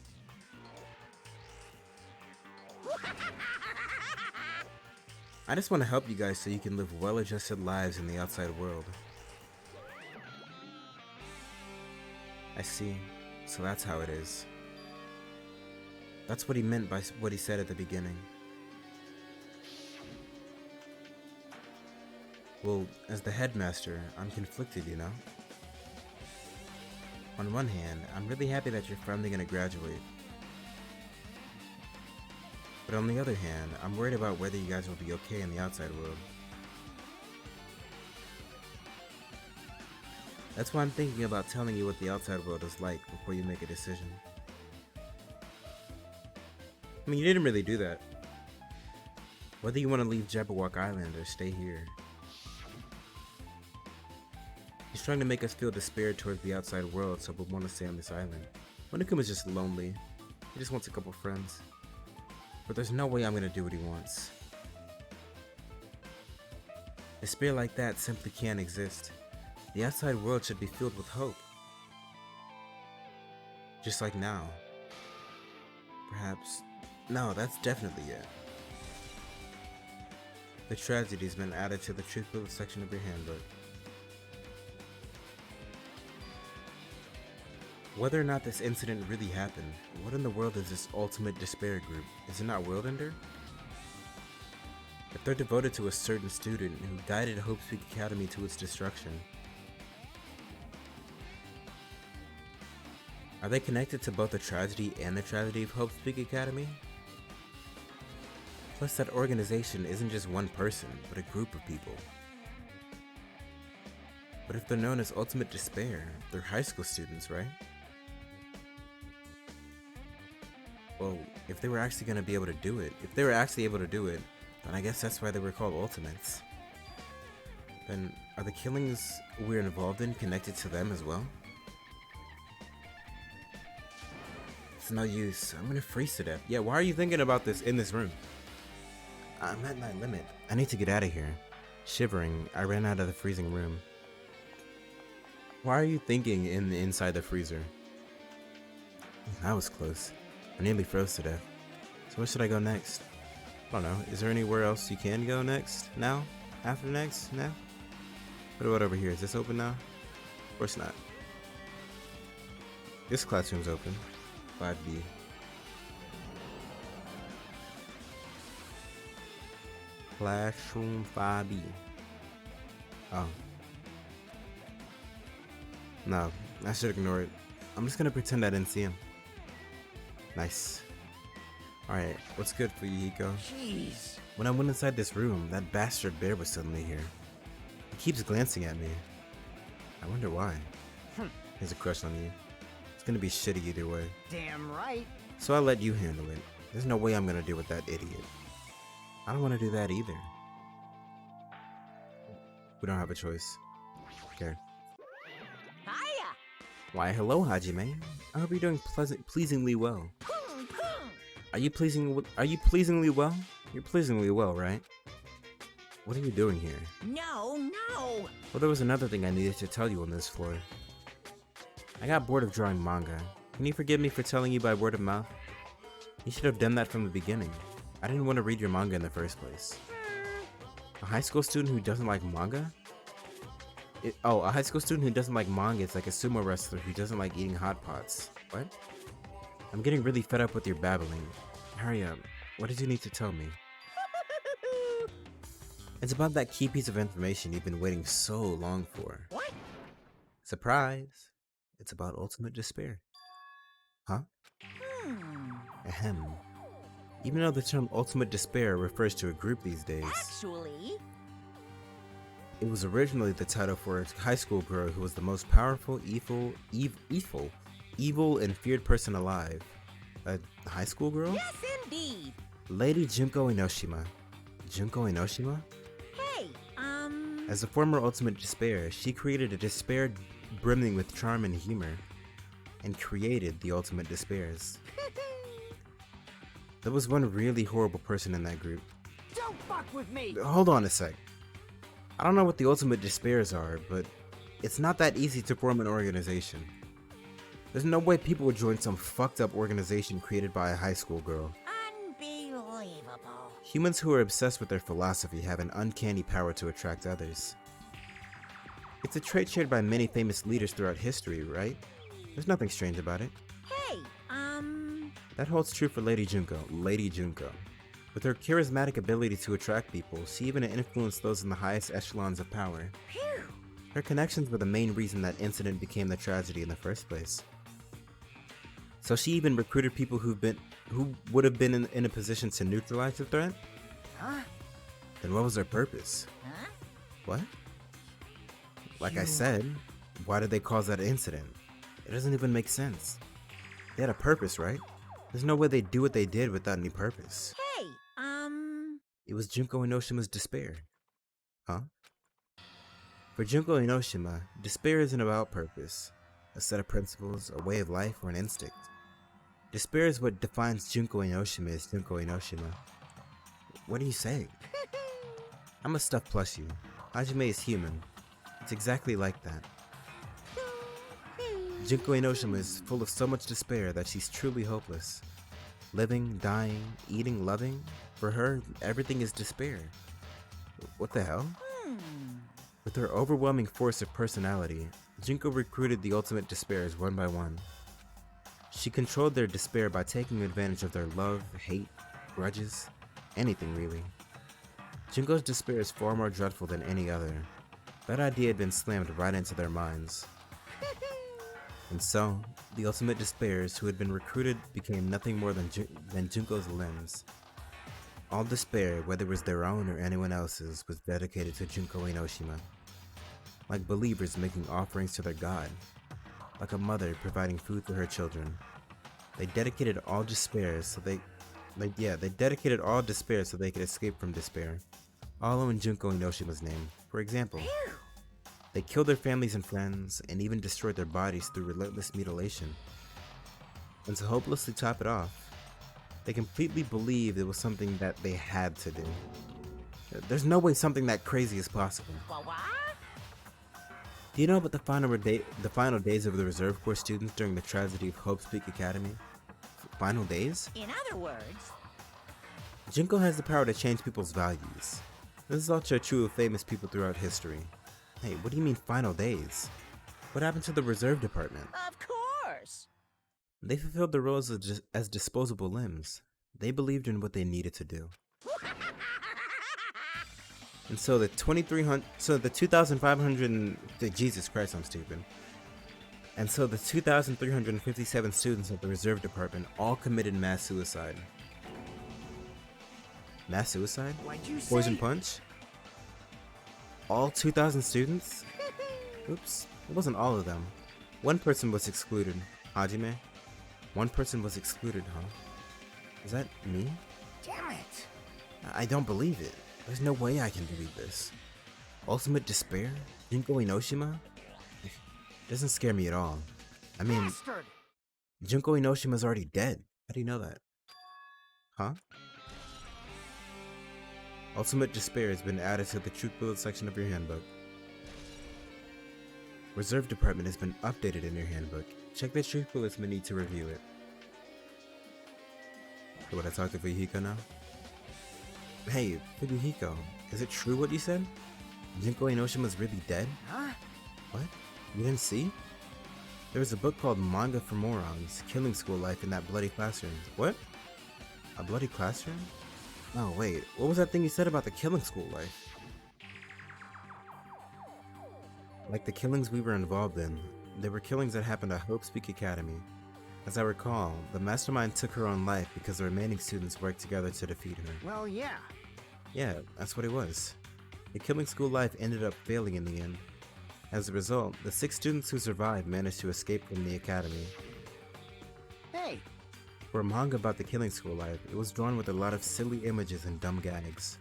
I just want to help you guys so you can live well-adjusted lives in the outside world. I see. So that's how it is. That's what he meant by what he said at the beginning. Well, as the headmaster, I'm conflicted, you know? On one hand, I'm really happy that you're finally gonna graduate. But on the other hand, I'm worried about whether you guys will be okay in the outside world. That's why I'm thinking about telling you what the outside world is like before you make a decision. I mean, you didn't really do that. Whether you want to leave Jabberwock Island or stay here. He's trying to make us feel despair towards the outside world, so we'll want to stay on this island. Monokuma just lonely. He just wants a couple friends. But there's no way I'm gonna do what he wants. Despair like that simply can't exist. The outside world should be filled with hope. Just like now. Perhaps. No, that's definitely it. The tragedy's been added to the truth-filled section of your handbook. Whether or not this incident really happened, what in the world is this ultimate despair group? Is it not Worldender? If they're devoted to a certain student who guided Hope Peak Academy to its destruction, are they connected to both the tragedy and the tragedy of Hope Peak Academy? Plus, that organization isn't just one person, but a group of people. But if they're known as Ultimate Despair, they're high school students, right? Well, if they were actually going to be able to do it, then I guess that's why they were called Ultimates. Then, are the killings we're involved in connected to them as well? It's no use. I'm gonna freeze to death. Yeah, why are you thinking about this in this room? I'm at my limit. I need to get out of here. Shivering, I ran out of the freezing room. Why are you thinking inside the freezer? That was close. I nearly froze to death. So where should I go next? I don't know. Is there anywhere else you can go next? Now? After next? Now? What about over here? Is this open now? Of course not. This classroom's open. 5B. Classroom 5B. Oh. No, I should ignore it. I'm just gonna pretend I didn't see him. Nice. Alright, what's good for you, Hiko? Jeez. When I went inside this room, that bastard bear was suddenly here. He keeps glancing at me. I wonder why. He has a crush on you. It's gonna be shitty either way. Damn right. So I let you handle it. There's no way I'm gonna deal with that idiot. I don't want to do that either. We don't have a choice. Okay. Hiya! Why, hello, Hajime. I hope you're doing pleasingly well. Are you pleasingly well? You're pleasingly well, right? What are you doing here? No, no! Well, there was another thing I needed to tell you on this floor. I got bored of drawing manga. Can you forgive me for telling you by word of mouth? You should have done that from the beginning. I didn't want to read your manga in the first place. A high school student who doesn't like manga? A high school student who doesn't like manga is like a sumo wrestler who doesn't like eating hot pots. What? I'm getting really fed up with your babbling. Hurry up. What did you need to tell me? It's about that key piece of information you've been waiting so long for. What? Surprise! It's about ultimate despair. Huh? Ahem. Even though the term ultimate despair refers to a group these days, Actually... it was originally the title for a high school girl who was the most powerful, evil, and feared person alive. A high school girl? Yes, indeed! Lady Junkoenoshima. Junkoenoshima? Hey, As a former ultimate despair, she created a despair brimming with charm and humor, and created the ultimate despairs. There was one really horrible person in that group. Don't fuck with me. Hold on a sec. I don't know what the ultimate despairs are, but It's not that easy to form an organization. There's no way people would join some fucked up organization created by a high school girl. Unbelievable. Humans who are obsessed with their philosophy have an uncanny power to attract others. It's a trait shared by many famous leaders throughout history, right? There's nothing strange about it. Hey, That holds true for Lady Junko. Lady Junko. With her charismatic ability to attract people, she even influenced those in the highest echelons of power. phew. Her connections were the main reason that incident became the tragedy in the first place. So she even recruited people who would have been in a position to neutralize the threat? Huh? Then what was their purpose? Huh? What? Like I said, why did they cause that incident? It doesn't even make sense. They had a purpose, right? There's no way they'd do what they did without any purpose. Hey, It was Junko Enoshima's despair. Huh? For Junko Enoshima, despair isn't about purpose, a set of principles, a way of life, or an instinct. Despair is what defines Junko Enoshima as Junko Enoshima. What are you saying? I'm a stuffed plushie. Hajime is human. It's exactly like that. Junko Enoshima is full of so much despair that she's truly hopeless. Living, dying, eating, loving, for her, everything is despair. What the hell? With her overwhelming force of personality, Junko recruited the ultimate despairs one by one. She controlled their despair by taking advantage of their love, hate, grudges, anything really. Junko's despair is far more dreadful than any other. That idea had been slammed right into their minds. And so, the ultimate despairs who had been recruited became nothing more than Junko's limbs. All despair, whether it was their own or anyone else's, was dedicated to Junko Enoshima. Like believers making offerings to their god. Like a mother providing food for her children. They dedicated all despair so they dedicated all despair so they could escape from despair. All in Junko Enoshima's name. For example, they killed their families and friends, and even destroyed their bodies through relentless mutilation. And to hopelessly top it off, they completely believed it was something that they had to do. There's no way something that crazy is possible. What? Do you know about the final days of the Reserve Corps students during the tragedy of Hope's Peak Academy? Final days? In other words, Junko has the power to change people's values. This is also true of famous people throughout history. Hey, what do you mean final days? What happened to the Reserve Department? of course. They fulfilled their roles as disposable limbs. They believed in what they needed to do. And so the 2,500, Jesus Christ, I'm stupid. And so the 2,357 students of the Reserve Department all committed mass suicide. Mass suicide? What'd you say? Poison punch? All 2,000 students? Oops, it wasn't all of them. One person was excluded. Hajime? One person was excluded, huh? Is that me? Damn it! I don't believe it. There's no way I can believe this. Ultimate despair? Junko Enoshima? Doesn't scare me at all. I mean, Bastard! Junko Enoshima's already dead. How do you know that? Huh? Ultimate despair has been added to the Truth Bullet section of your handbook. Reserve Department has been updated in your handbook. Check the Truth Bullets menu to review it. So would I talk to Fuyuhiko now? Hey, Fuyuhiko, is it true what you said? Junko Enoshima's really dead? Huh? What? You didn't see? There was a book called Manga for Morons, Killing School Life in that bloody classroom. What? A bloody classroom? Oh wait, what was that thing you said about the killing school life? Like the killings we were involved in, they were killings that happened at Hope's Peak Academy. As I recall, the mastermind took her own life because the remaining students worked together to defeat her. Well, yeah. Yeah, that's what it was. The killing school life ended up failing in the end. As a result, the 6 students who survived managed to escape from the academy. Hey, For a manga about the killing school life, it was drawn with a lot of silly images and dumb gags.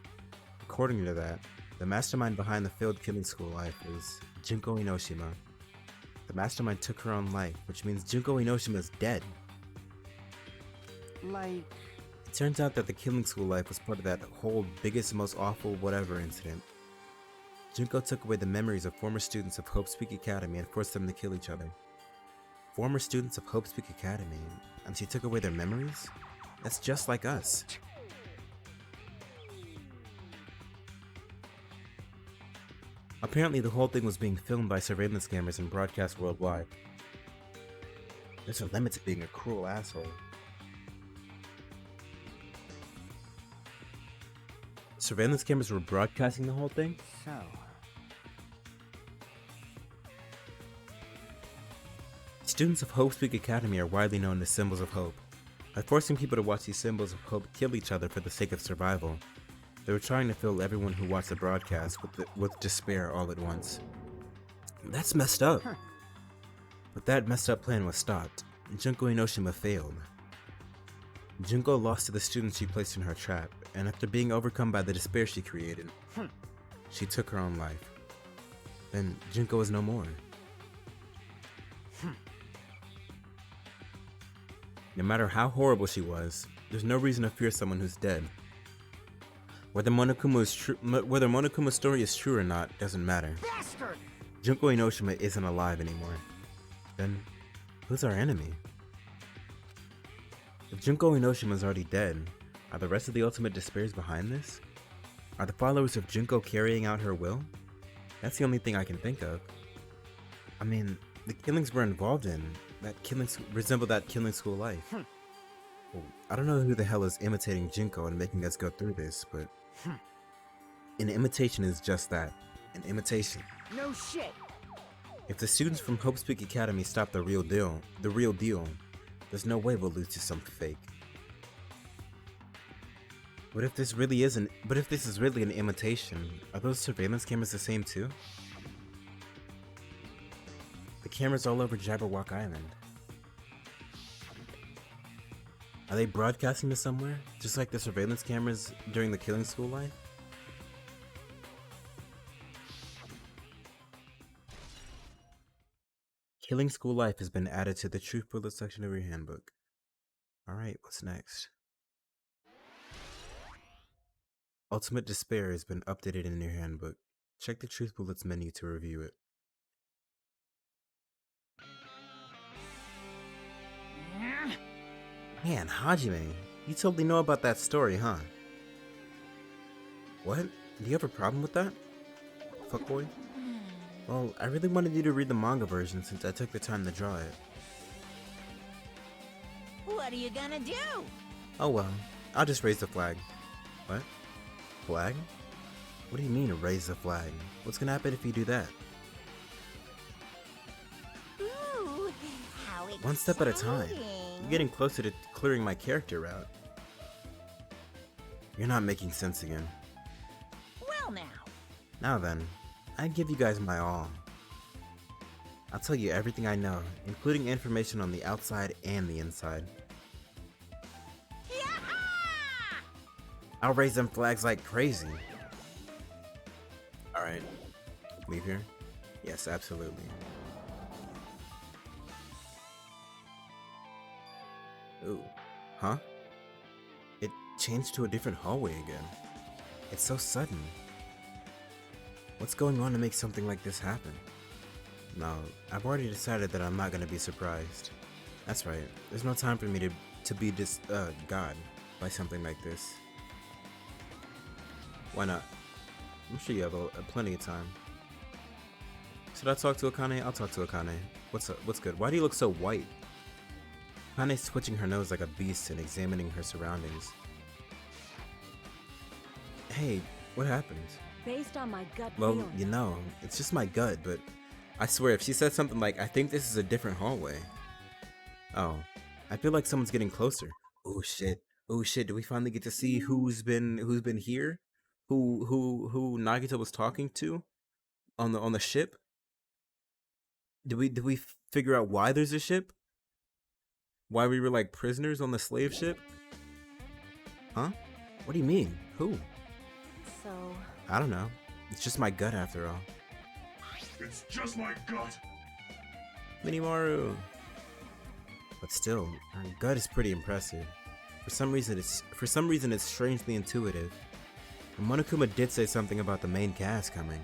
According to that, the mastermind behind the failed killing school life is Junko Enoshima. The mastermind took her own life, which means Junko Enoshima is dead. like... It turns out that the killing school life was part of that whole biggest, most awful whatever incident. Junko took away the memories of former students of Hope's Peak Academy and forced them to kill each other. Former students of Hope's Peak Academy, and she took away their memories? That's just like us. Apparently the whole thing was being filmed by surveillance cameras and broadcast worldwide. There's a limit to being a cruel asshole. Surveillance cameras were broadcasting the whole thing? So, Students of Hope's Peak Academy are widely known as symbols of hope. By forcing people to watch these symbols of hope kill each other for the sake of survival, they were trying to fill everyone who watched the broadcast with despair all at once. That's messed up. But that messed up plan was stopped, and Junkoenoshima failed. Junko lost to the students she placed in her trap, and after being overcome by the despair she created, she took her own life. Then Junko is no more. No matter how horrible she was, there's no reason to fear someone who's dead. Whether Monokuma's story is true or not doesn't matter. bastard! Junkoenoshima isn't alive anymore. Then, who's our enemy? If Junkoenoshima is already dead, are the rest of the Ultimate Despairs behind this? Are the followers of Junko carrying out her will? That's the only thing I can think of. I mean, the killings we're involved in, resemble that killing school life. Well, I don't know who the hell is imitating Junko and making us go through this, but an imitation is just that, an imitation. No shit! If the students from Hope's Peak Academy stop the real deal, there's no way we'll lose to some fake. But if this is really an imitation, are those surveillance cameras the same too? The cameras all over Jabberwock Island. Are they broadcasting to somewhere, just like the surveillance cameras during the killing school life? Killing School Life has been added to the Truth Bullet section of your handbook. Alright, what's next? Ultimate Despair has been updated in your handbook. Check the Truth Bullets menu to review it. Man, Hajime, you totally know about that story, huh? What? Do you have a problem with that? Fuckboy? Well, I really wanted you to read the manga version since I took the time to draw it. What are you gonna do? Oh well, I'll just raise the flag. What? Flag? What do you mean, raise the flag? What's gonna happen if you do that? Ooh, how One step at a time. exciting. You're getting closer to clearing my character route. You're not making sense again. Well now. Now then, I'd give you guys my all. I'll tell you everything I know, including information on the outside and the inside. Yaha! I'll raise them flags like crazy. Alright. Leave here? Yes, absolutely. Ooh. Huh? It changed to a different hallway again. It's so sudden. What's going on to make something like this happen? No, I've already decided that I'm not gonna be surprised. That's right, there's no time for me to be God by something like this. Why not? I'm sure you have plenty of time. Should I talk to Akane? I'll talk to Akane. What's up? What's good? Why do you look so white? Akane's twitching her nose like a beast and examining her surroundings. Hey, what happened? Based on my gut Well, feeling. you know, it's just my gut, but I swear if she said something like, I think this is a different hallway. Oh, I feel like someone's getting closer. Oh shit. Oh shit, do we finally get to see who's been here? Who Nagito was talking to on the ship? Did we figure out why there's a ship? Why we were like prisoners on the slave ship? Huh? What do you mean? Who? So, I don't know. It's just my gut after all. It's just my gut. Minimaru. But still, her gut is pretty impressive. For some reason it's strangely intuitive. And Monokuma did say something about the main cast coming.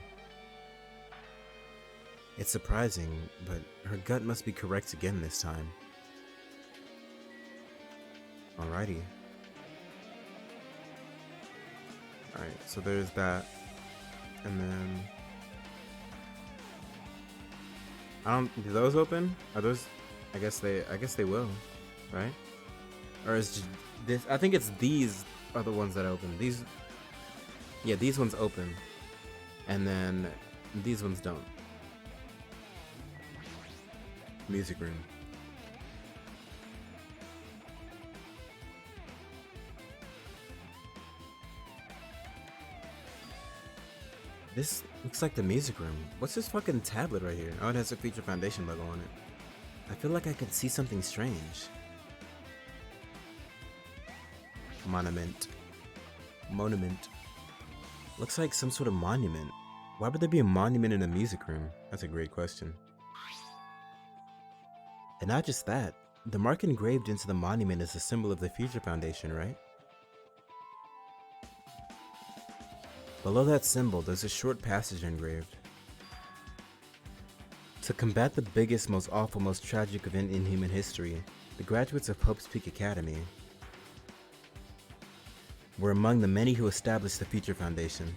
It's surprising, but her gut must be correct again this time. Alrighty. Alright, so there's that. And then do those open? Are those I guess they will, right? Or is just this I think it's these are the ones that open. These ones open. And then these ones don't. Music room. This looks like the music room. What's this fucking tablet right here? Oh, it has a Feature Foundation logo on it. I feel like I could see something strange. Monument. Looks like some sort of monument. Why would there be a monument in a music room? That's a great question. And not just that, the mark engraved into the monument is a symbol of the Future Foundation, right? Below that symbol, there's a short passage engraved. To combat the biggest, most awful, most tragic event in human history, the graduates of Hope's Peak Academy were among the many who established the Future Foundation.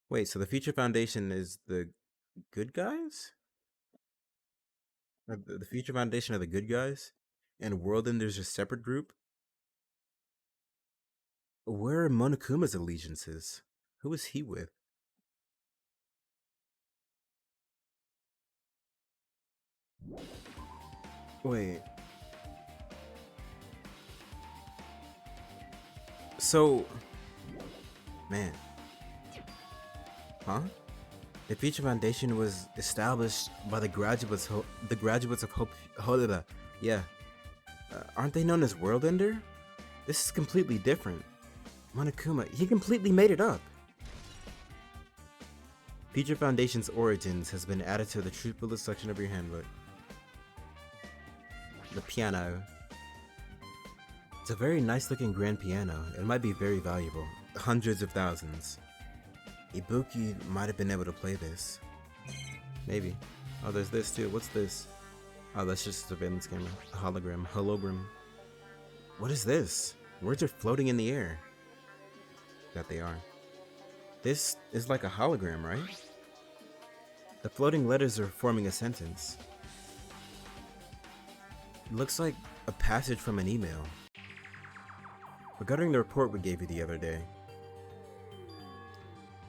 Wait, so the Future Foundation is the good guys? The Future Foundation are the good guys? And World Ender's a separate group? Where are Monokuma's allegiances? Who is he with? Wait. So, man. Huh? The Future Foundation was established by the graduates of Hope. Yeah. Aren't they known as World Ender? This is completely different. Monokuma, he completely made it up. Future Foundation's origins has been added to the Truth Bullet section of your handbook. The piano. It's a very nice looking grand piano. It might be very valuable. Hundreds of thousands. Ibuki might have been able to play this. Maybe. Oh, there's this too. What's this? Oh, that's just a surveillance camera. A hologram. What is this? Words are floating in the air. That they are. This is like a hologram, right? The floating letters are forming a sentence. It looks like a passage from an email. Regarding the report we gave you the other day,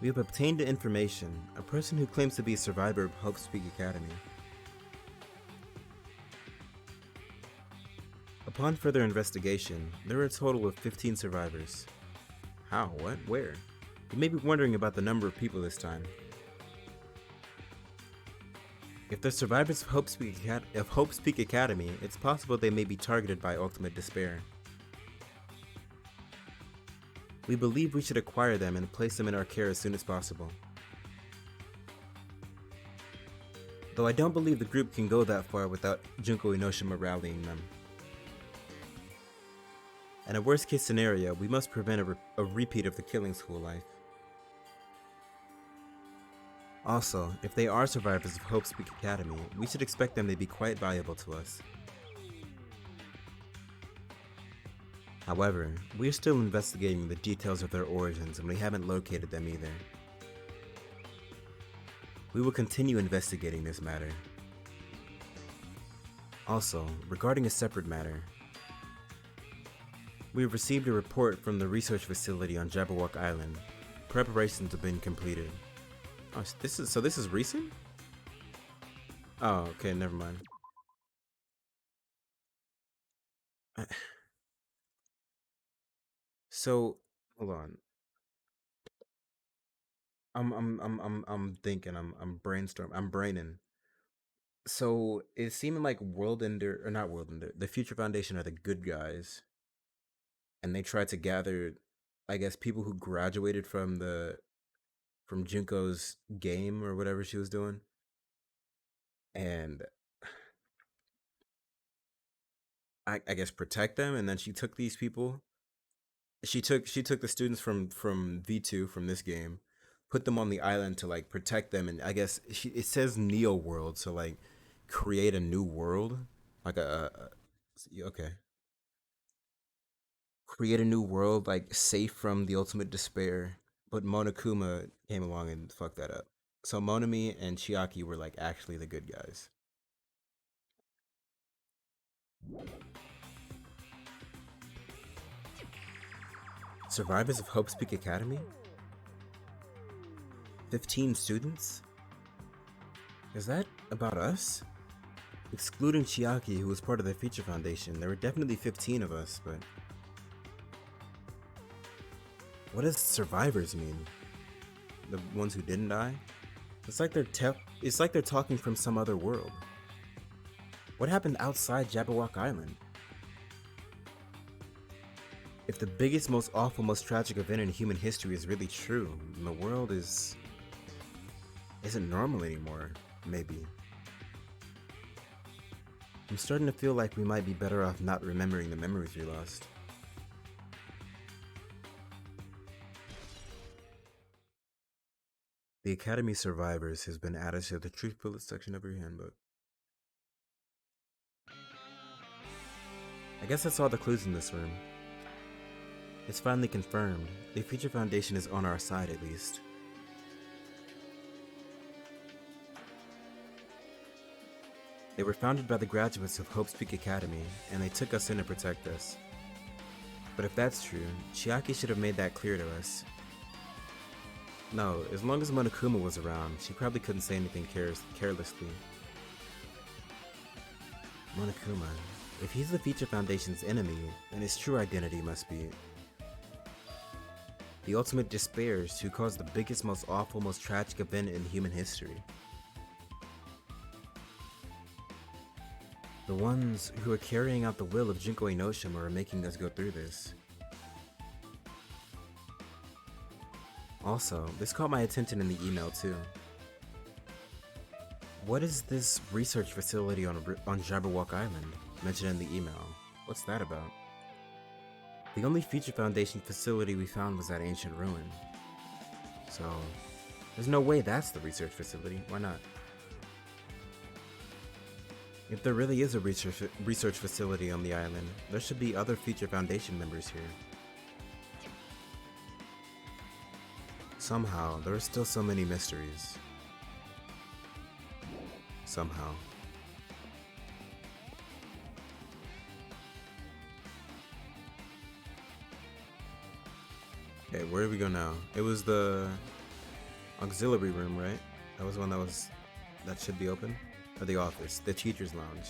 we have obtained information. A person who claims to be a survivor of Hope's Peak Academy. Upon further investigation, there are a total of 15 survivors. How? What? Where? You may be wondering about the number of people this time. If they're survivors of Hope's Peak Academy, it's possible they may be targeted by ultimate despair. We believe we should acquire them and place them in our care as soon as possible. Though I don't believe the group can go that far without Junkoenoshima rallying them. In a worst case scenario, we must prevent a repeat of the killing school life. Also, if they are survivors of Hope's Peak Academy, we should expect them to be quite valuable to us. However, we are still investigating the details of their origins and we haven't located them either. We will continue investigating this matter. Also, regarding a separate matter, we have received a report from the research facility on Jabberwock Island. Preparations have been completed. Oh, this is recent? Oh, okay, never mind. So, hold on. I'm thinking. I'm brainstorming. I'm braining. So it's seeming like World Ender, or not World Ender, the Future Foundation are the good guys, and they try to gather, I guess, people who graduated from Junko's game or whatever she was doing, and I guess protect them. And then she took these people. She took the students from V2 from this game, put them on the island to like protect them, and I guess it says Neo World, so like create a new world, like okay, create a new world like safe from the ultimate despair. But Monokuma came along and fucked that up. So Monami and Chiaki were like actually the good guys. Survivors of Hope's Peak Academy? 15 students? Is that about us? Excluding Chiaki, who was part of the Feature Foundation, there were definitely 15 of us, but... What does survivors mean? The ones who didn't die? It's like they're talking from some other world. What happened outside Jabberwock Island? If the biggest, most awful, most tragic event in human history is really true, then the world isn't normal anymore, maybe. I'm starting to feel like we might be better off not remembering the memories we lost. The Academy Survivors has been added to the Truth Bullet section of your handbook. I guess that's all the clues in this room. It's finally confirmed. The Feature Foundation is on our side, at least. They were founded by the graduates of Hope's Peak Academy, and they took us in to protect us. But if that's true, Chiaki should have made that clear to us. No, as long as Monokuma was around, she probably couldn't say anything carelessly. Monokuma, if he's the Feature Foundation's enemy, then his true identity must be the ultimate despairs who caused the biggest, most awful, most tragic event in human history. The ones who are carrying out the will of Junkoenoshima are making us go through this. Also, this caught my attention in the email too. What is this research facility on Jabberwock Island mentioned in the email? What's that about? The only Feature Foundation facility we found was that ancient ruin. So, there's no way that's the research facility. Why not? If there really is a research facility on the island, there should be other Feature Foundation members here. Somehow, there are still so many mysteries. Somehow. Okay, where do we go now? It was the auxiliary room, right? That was one that should be open? Or the office, the teacher's lounge.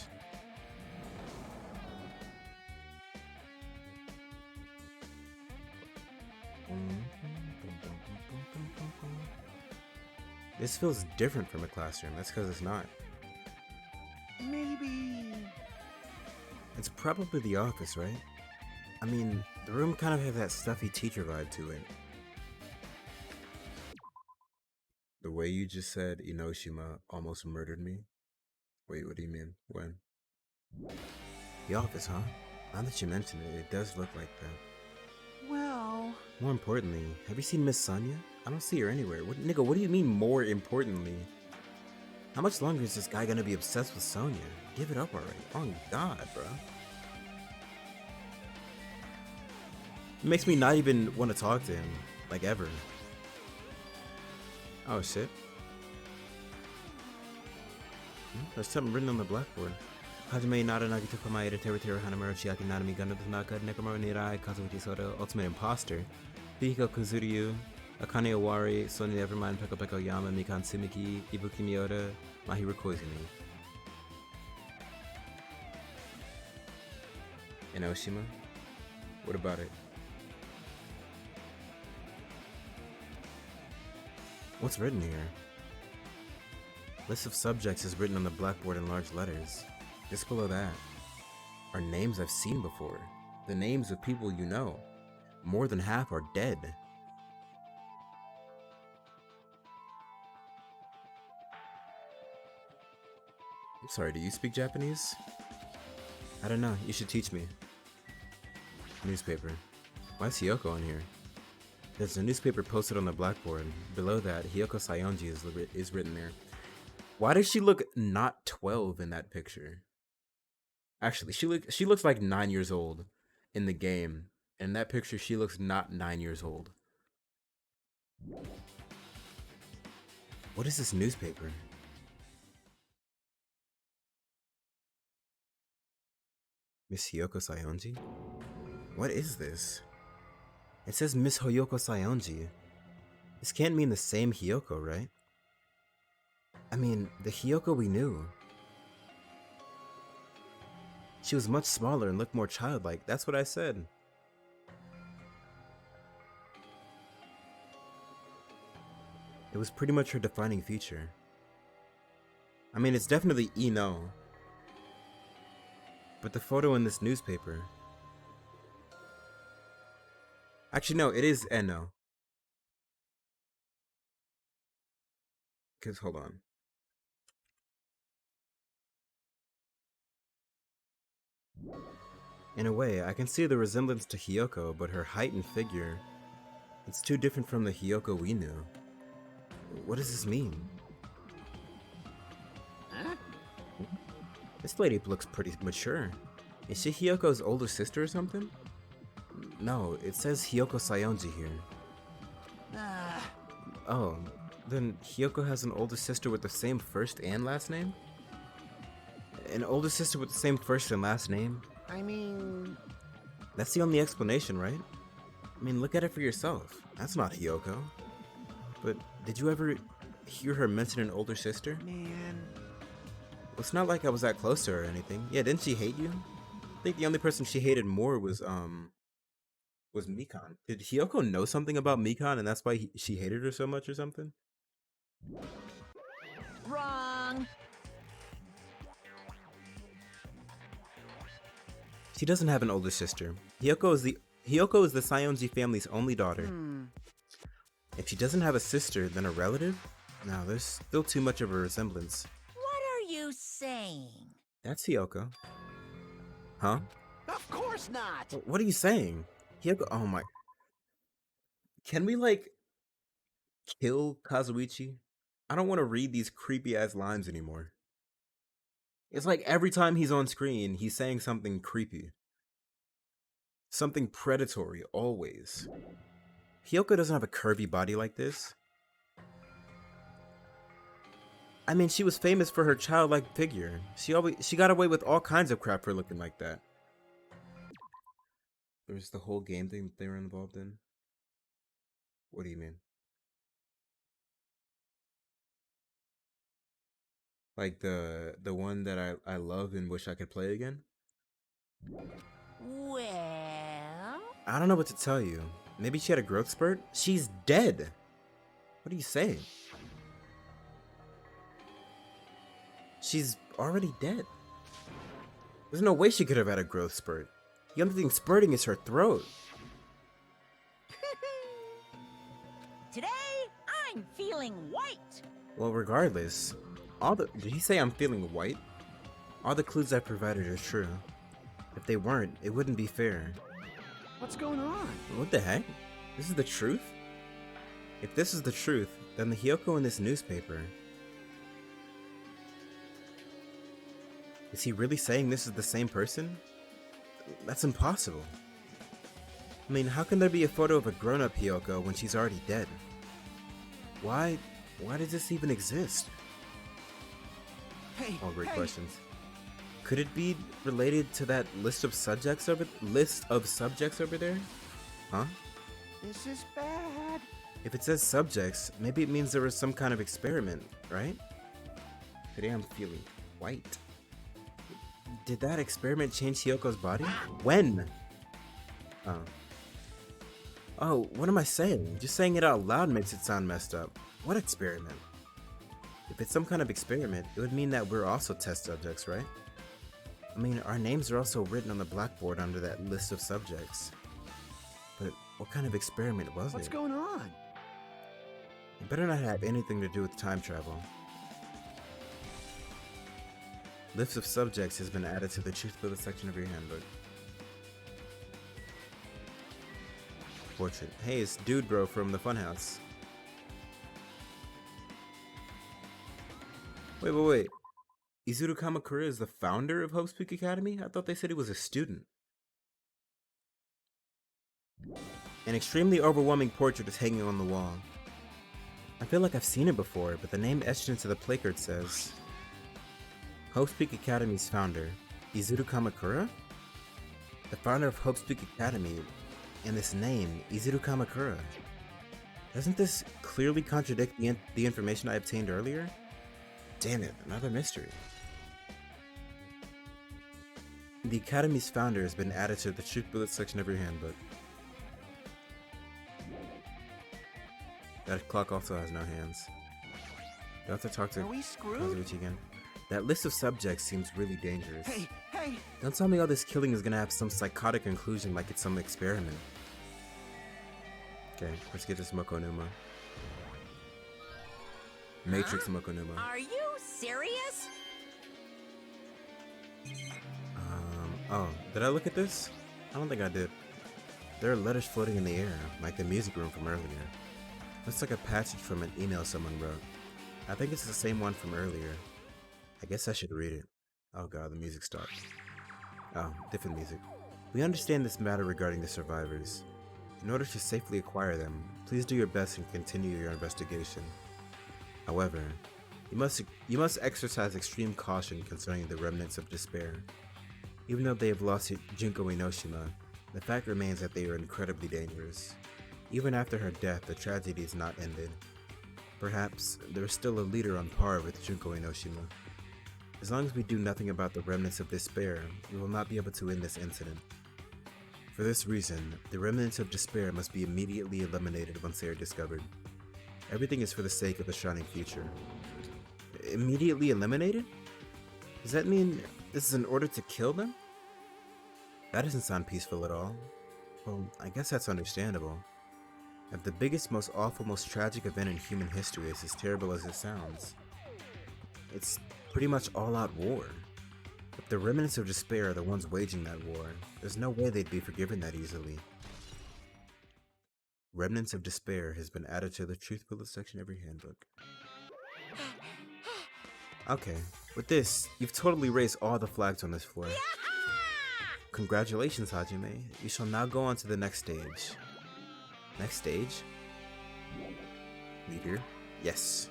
This feels different from a classroom. That's because it's not. Maybe. It's probably the office, right? I mean, the room kind of has that stuffy teacher vibe to it. The way you just said Enoshima almost murdered me. Wait, what do you mean? When? The office, huh? Now that you mention it, it does look like that. Well... More importantly, have you seen Miss Sonia? I don't see her anywhere. Nigga, what do you mean more importantly? How much longer is this guy gonna be obsessed with Sonia? Give it up already. Oh god, bro. It makes me not even want to talk to him. Like, ever. Oh shit. There's something written on the blackboard. Hajime nara Nagito kamaeru teru hanamaru chiaki nanami ganda naka nekomaru nirai kazuki soda ultimate imposter. Bihiko kuzuryu Akane Owari Sonia Nevermind Peko Peko Yama Mikan Tsumiki Ibuki Miyoda Mahiro Koizumi. Enoshima? What about it? What's written here? List of subjects is written on the blackboard in large letters. Just below that are names I've seen before. The names of people you know. More than half are dead. I'm sorry, do you speak Japanese? I don't know, you should teach me. Newspaper. Why is Hiyoko on here? There's a newspaper posted on the blackboard. Below that, Hiyoko Sayonji is written there. Why does she look not 12 in that picture? Actually, she looks like 9 years old in the game. In that picture, she looks not 9 years old. What is this newspaper? Miss Hiyoko Sayonji? What is this? It says Miss Hiyoko Sayonji. This can't mean the same Hiyoko, right? I mean, the Hiyoko we knew. She was much smaller and looked more childlike. That's what I said. It was pretty much her defining feature. I mean, it's definitely Ino. But the photo in this newspaper... Actually, no, it is Eno. Because, hold on. In a way, I can see the resemblance to Hiyoko, but her height and figure... It's too different from the Hiyoko we knew. What does this mean? Huh? This lady looks pretty mature. Is she Hiyoko's older sister or something? No, it says Hiyoko Sayonji here. Oh, then Hiyoko has an older sister with the same first and last name? An older sister with the same first and last name? I mean... That's the only explanation, right? I mean, look at it for yourself. That's not Hiyoko. But did you ever hear her mention an older sister? Man... Well, it's not like I was that close to her or anything. Yeah, didn't she hate you? I think the only person she hated more was Mikan. Did Hiyoko know something about Mikan and that's why she hated her so much or something? Wrong. She doesn't have an older sister. Hiyoko is the Sayonji family's only daughter. If she doesn't have a sister, then a relative? No, there's still too much of a resemblance. What are you saying? That's Hiyoko. Huh? Of course not! What are you saying? Hiyoko, oh my... Can we, like, kill Kazuichi? I don't want to read these creepy-ass lines anymore. It's like every time he's on screen, he's saying something creepy. Something predatory, always. Hiyoko doesn't have a curvy body like this. I mean, she was famous for her childlike figure. She got away with all kinds of crap for looking like that. There's the whole game thing that they were involved in. What do you mean? Like the one that I love and wish I could play again? Well... I don't know what to tell you. Maybe she had a growth spurt? She's dead! What are you saying? She's already dead. There's no way she could have had a growth spurt. The only thing spurting is her throat. Today, I'm feeling white. Well, regardless, did he say I'm feeling white? All the clues I provided are true. If they weren't, it wouldn't be fair. What's going on? What the heck? This is the truth? If this is the truth, then the Hiyoko in this newspaper... Is he really saying this is the same person? That's impossible. I mean, how can there be a photo of a grown-up Hiyoko when she's already dead? Why does this even exist? Hey, All great hey. questions. Could it be related to that list of subjects over there? Huh? This is bad. If it says subjects, maybe it means there was some kind of experiment, right? Today I'm feeling white. Did that experiment change Hiyoko's body? When? Oh. Oh, what am I saying? Just saying it out loud makes it sound messed up. What experiment? If it's some kind of experiment, it would mean that we're also test subjects, right? I mean, our names are also written on the blackboard under that list of subjects. But what kind of experiment was it? What's going on? It better not have anything to do with time travel. List of subjects has been added to the Truth Bullet section of your handbook. portrait. Hey, it's Dude Bro from the Funhouse. Wait. Izuru Kamakura is the founder of Hope's Peak Academy? I thought they said he was a student. An extremely overwhelming portrait is hanging on the wall. I feel like I've seen it before, but the name etched into the placard says Hope's Peak Academy's founder, Izuru Kamakura? The founder of Hope's Peak Academy, and this name, Izuru Kamakura. Doesn't this clearly contradict the information I obtained earlier? Damn it, another mystery. The Academy's founder has been added to the Truth Bullet section of your handbook. That clock also has no hands. Do I have to talk to Are we screwed? Kazuichi again? That list of subjects seems really dangerous. Hey! Don't tell me all this killing is gonna have some psychotic conclusion like it's some experiment. Okay, let's get this Mokonuma. Matrix Mokonuma. Are you serious? Oh, did I look at this? I don't think I did. There are letters floating in the air, like the music room from earlier. Looks like a passage from an email someone wrote. I think it's the same one from earlier. I guess I should read it. Oh god, the music stopped. Oh, different music. We understand this matter regarding the survivors. In order to safely acquire them, please do your best and continue your investigation. However, you must exercise extreme caution concerning the remnants of despair. Even though they have lost junkoenoshima, the fact remains that they are incredibly dangerous. Even after her death, the tragedy is not ended. Perhaps there is still a leader on par with junkoenoshima. As long as we do nothing about the remnants of despair, we will not be able to end this incident. For this reason, the remnants of despair must be immediately eliminated once they are discovered. Everything is for the sake of the shining future. Immediately eliminated? Does that mean this is an order to kill them? That doesn't sound peaceful at all. Well, I guess that's understandable. If the biggest, most awful, most tragic event in human history is as terrible as it sounds, it's pretty much all-out war. If the remnants of despair are the ones waging that war, there's no way they'd be forgiven that easily. Remnants of Despair has been added to the Truth Bullet section of your handbook. Okay, with this, you've totally raised all the flags on this floor. Congratulations, Hajime. You shall now go on to the next stage. Next stage? Leader? Yes.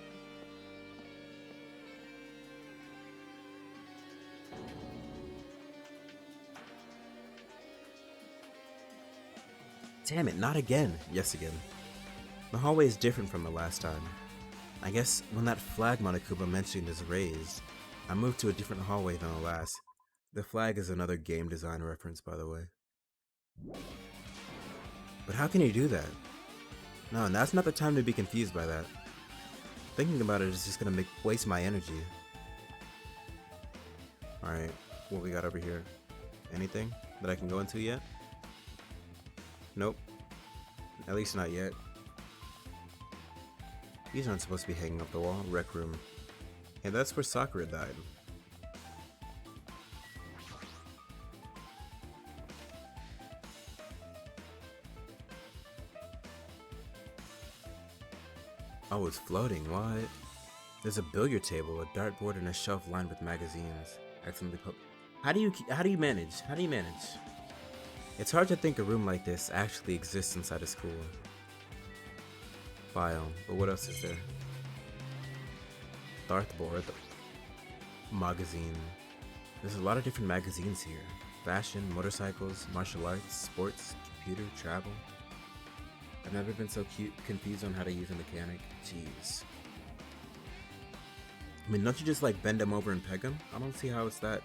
Damn it, not again. Yes, again. The hallway is different from the last time. I guess when that flag Monokuma mentioned is raised, I moved to a different hallway than the last. The flag is another game design reference, by the way. But how can you do that? No, now's not the time to be confused by that. Thinking about it is just gonna waste my energy. Alright, what we got over here? Anything that I can go into yet? Nope. At least not yet. These aren't supposed to be hanging up the wall. Rec room. Hey, that's where Sakura died. Oh, it's floating. What? There's a billiard table, a dartboard, and a shelf lined with magazines. Accidentally put. How do you manage? How do you manage? It's hard to think a room like this actually exists inside a school. File, but what else is there? Dartboard, magazine. There's a lot of different magazines here. Fashion, motorcycles, martial arts, sports, computer, travel. I've never been so confused on how to use a mechanic. Jeez. I mean, don't you just like bend them over and peg them? I don't see how it's that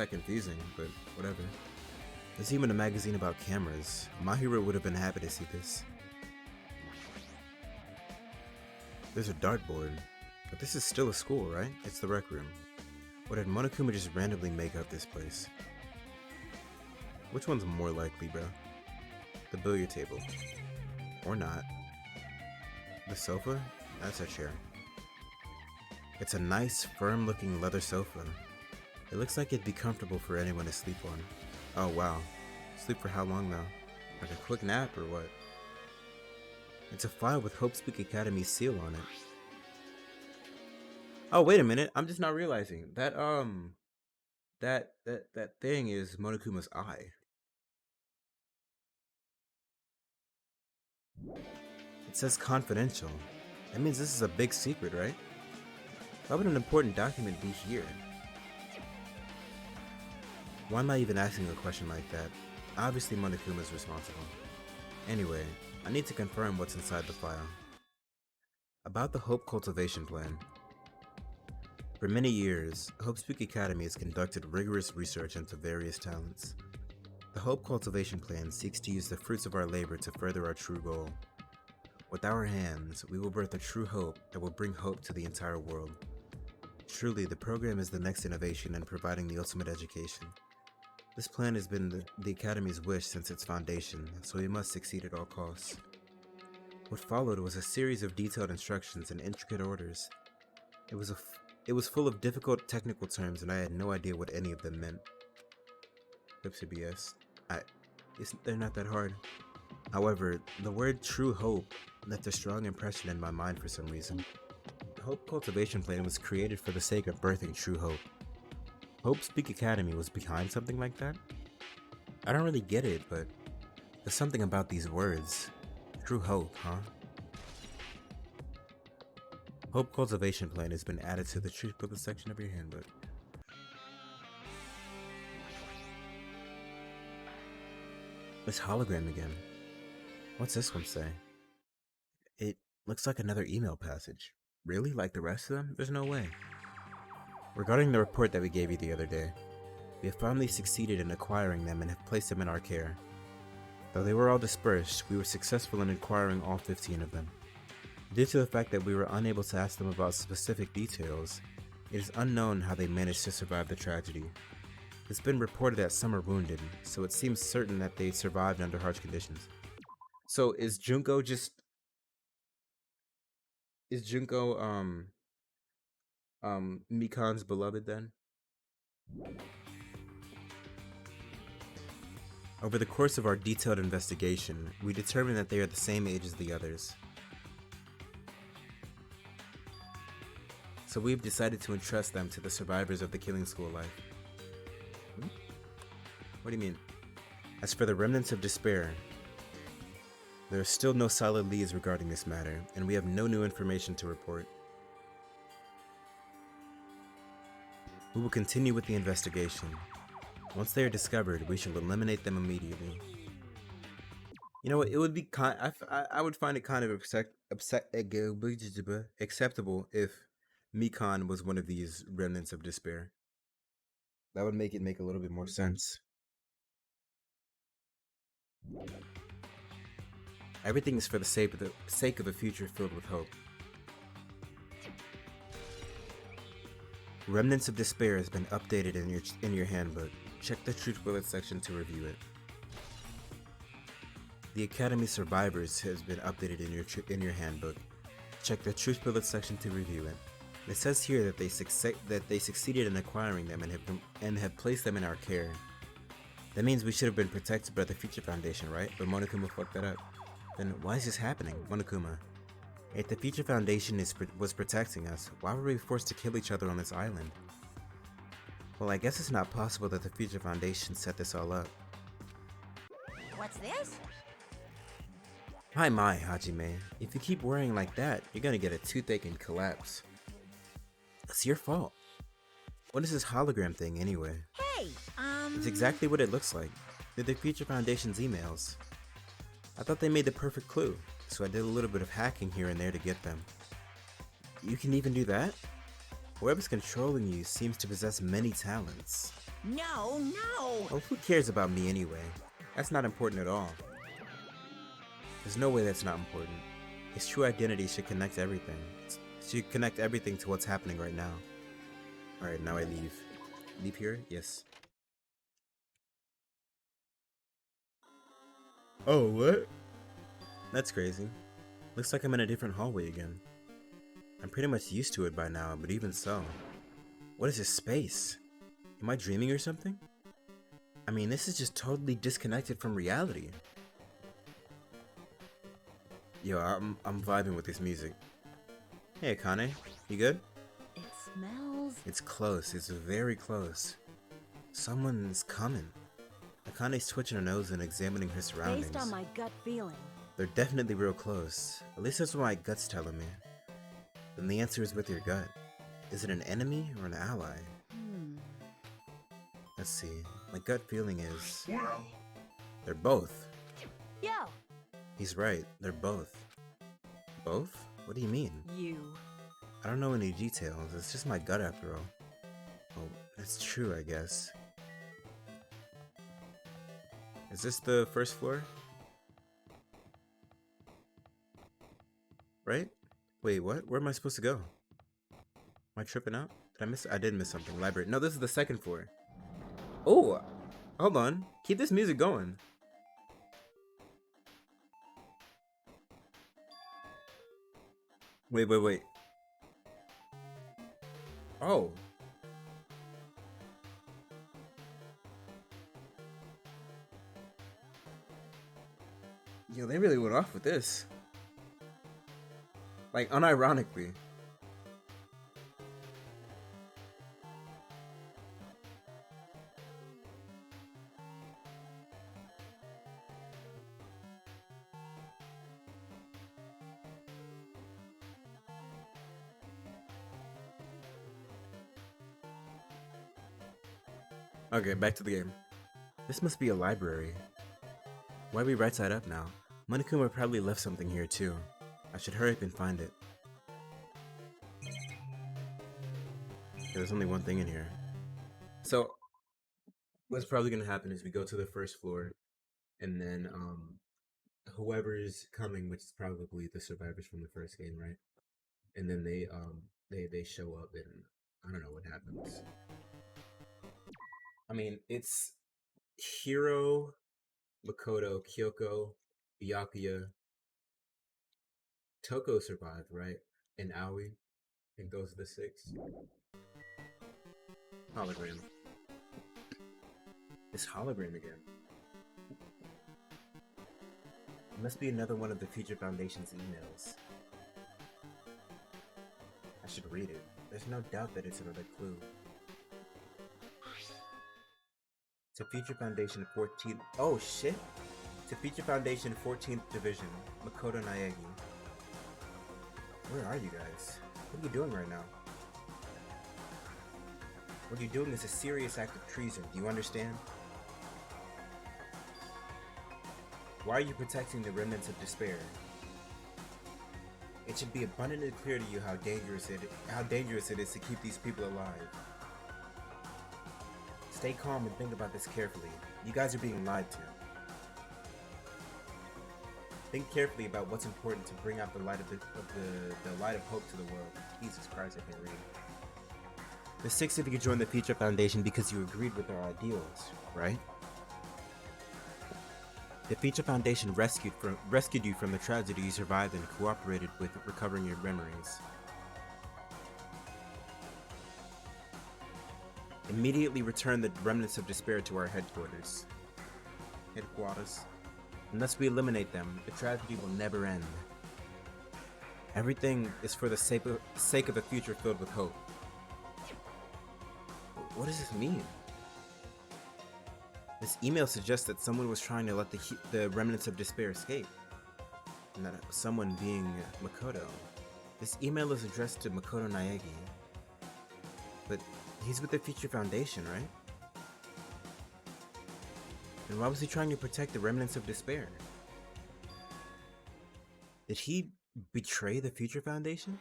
confusing, but whatever. There's even a magazine about cameras. My hero would have been happy to see this. There's a dartboard. But this is still a school, right? It's the rec room. Or did Monokuma just randomly make up this place? Which one's more likely, bro? The billiard table. Or not. The sofa? That's a chair. It's a nice, firm-looking leather sofa. It looks like it'd be comfortable for anyone to sleep on. Oh wow. Sleep for how long though? Like a quick nap or what? It's a file with Hope Speak Academy's seal on it. Oh, wait a minute. I'm just not realizing. That thing is Monokuma's eye. It says confidential. That means this is a big secret, right? Why would an important document be here? Why am I even asking a question like that? Obviously Monokuma's responsible. Anyway, I need to confirm what's inside the file. About the Hope Cultivation Plan. For many years, Hope Speak Academy has conducted rigorous research into various talents. The Hope Cultivation Plan seeks to use the fruits of our labor to further our true goal. With our hands, we will birth a true hope that will bring hope to the entire world. Truly, the program is the next innovation in providing the ultimate education. This plan has been the Academy's wish since its foundation, so we must succeed at all costs. What followed was a series of detailed instructions and intricate orders. It was full of difficult technical terms, and I had no idea what any of them meant. Oops, BS. They're not that hard. However, the word true hope left a strong impression in my mind for some reason. The Hope Cultivation Plan was created for the sake of birthing true hope. Hope Speak Academy was behind something like that? I don't really get it, but there's something about these words. True hope, huh? Hope Cultivation Plan has been added to the Truth Booklet section of your handbook. This hologram again. What's this one say? It looks like another email passage. Really? Like the rest of them? There's no way. Regarding the report that we gave you the other day, we have finally succeeded in acquiring them and have placed them in our care. Though they were all dispersed, we were successful in acquiring all 15 of them. Due to the fact that we were unable to ask them about specific details, it is unknown how they managed to survive the tragedy. It's been reported that some are wounded, so it seems certain that they survived under harsh conditions. So is Junko Mikan's beloved then? Over the course of our detailed investigation, we determined that they are the same age as the others. So we've decided to entrust them to the survivors of the killing school life. What do you mean? As for the remnants of despair, there are still no solid leads regarding this matter, and we have no new information to report. We will continue with the investigation. Once they are discovered, we shall eliminate them immediately. You know what? It would be I would find it kind of acceptable if Mikan was one of these remnants of despair. That would make it make a little bit more sense. Everything is for the sake of a future filled with hope. Remnants of Despair has been updated in your handbook. Check the Truth Bullet section to review it. The Academy Survivors has been updated in your handbook. Check the Truth Bullet section to review it. It says here that they succeeded in acquiring them and have placed them in our care. That means we should have been protected by the Future Foundation, right? But Monokuma fucked that up. Then why is this happening, Monokuma? If the Future Foundation was protecting us, why were we forced to kill each other on this island? Well, I guess it's not possible that the Future Foundation set this all up. What's this? My, Hajime. If you keep worrying like that, you're gonna get a toothache and collapse. It's your fault. What is this hologram thing, anyway? Hey, It's exactly what it looks like. They're the Future Foundation's emails. I thought they made the perfect clue, so I did a little bit of hacking here and there to get them. You can even do that? Whoever's controlling you seems to possess many talents. No. Well, who cares about me anyway? That's not important at all. There's no way that's not important. His true identity should connect everything. It should connect everything to what's happening right now. Alright, now I leave. Leave here? Yes. Oh, what? That's crazy. Looks like I'm in a different hallway again. I'm pretty much used to it by now, but even so. What is this space? Am I dreaming or something? I mean, this is just totally disconnected from reality. Yo, I'm vibing with this music. Hey, Akane, you good? It smells. It's close. It's very close. Someone's coming. Akane's twitching her nose and examining her surroundings. Based on my gut feeling. They're definitely real close. At least that's what my gut's telling me. Then the answer is with your gut. Is it an enemy or an ally? Let's see. My gut feeling is... Well, they're both. Yo, He's right. They're both. Both? What do you mean? you. I don't know any details. It's just my gut after all. Oh, that's true, I guess. Is this the first floor? Right? Wait, what? Where am I supposed to go? Am I tripping out? I did miss something. Library. No, this is the second floor. Oh! Hold on. Keep this music going. Wait. Oh. Yo, they really went off with this. Like, unironically. Okay, back to the game. This must be a library. Why are we right side up now? Monokuma probably left something here too. I should hurry up and find it. There's only one thing in here. So, what's probably gonna happen is we go to the first floor, and then whoever's coming, which is probably the survivors from the first game, right? And then they show up, and I don't know what happens. I mean, it's Hiro, Makoto, Kyoko, Byakuya, Toko survived, right? And Aoi. I think those are the 6. Hologram. This hologram again. It must be another one of the Future Foundation's emails. I should read it. There's no doubt that it's another clue. To Future Foundation 14th... Oh, shit! To Future Foundation 14th Division, Makoto Naegi. Where are you guys? What are you doing right now? What you're doing is a serious act of treason, do you understand? Why are you protecting the remnants of despair? It should be abundantly clear to you how dangerous it is to keep these people alive. Stay calm and think about this carefully. You guys are being lied to. Think carefully about what's important to bring out the light of the light of hope to the world. Jesus Christ, I can't read. The 6 of you joined the Future Foundation because you agreed with our ideals, right? The Future Foundation rescued you from the tragedy you survived and cooperated with recovering your memories. Immediately return the remnants of despair to our headquarters. Unless we eliminate them, the tragedy will never end. Everything is for the sake of a future filled with hope. What does this mean? This email suggests that someone was trying to let the remnants of despair escape. And that someone being Makoto. This email is addressed to Makoto Naegi. But he's with the Future Foundation, right? And why was he trying to protect the remnants of despair? Did he betray the Future Foundation?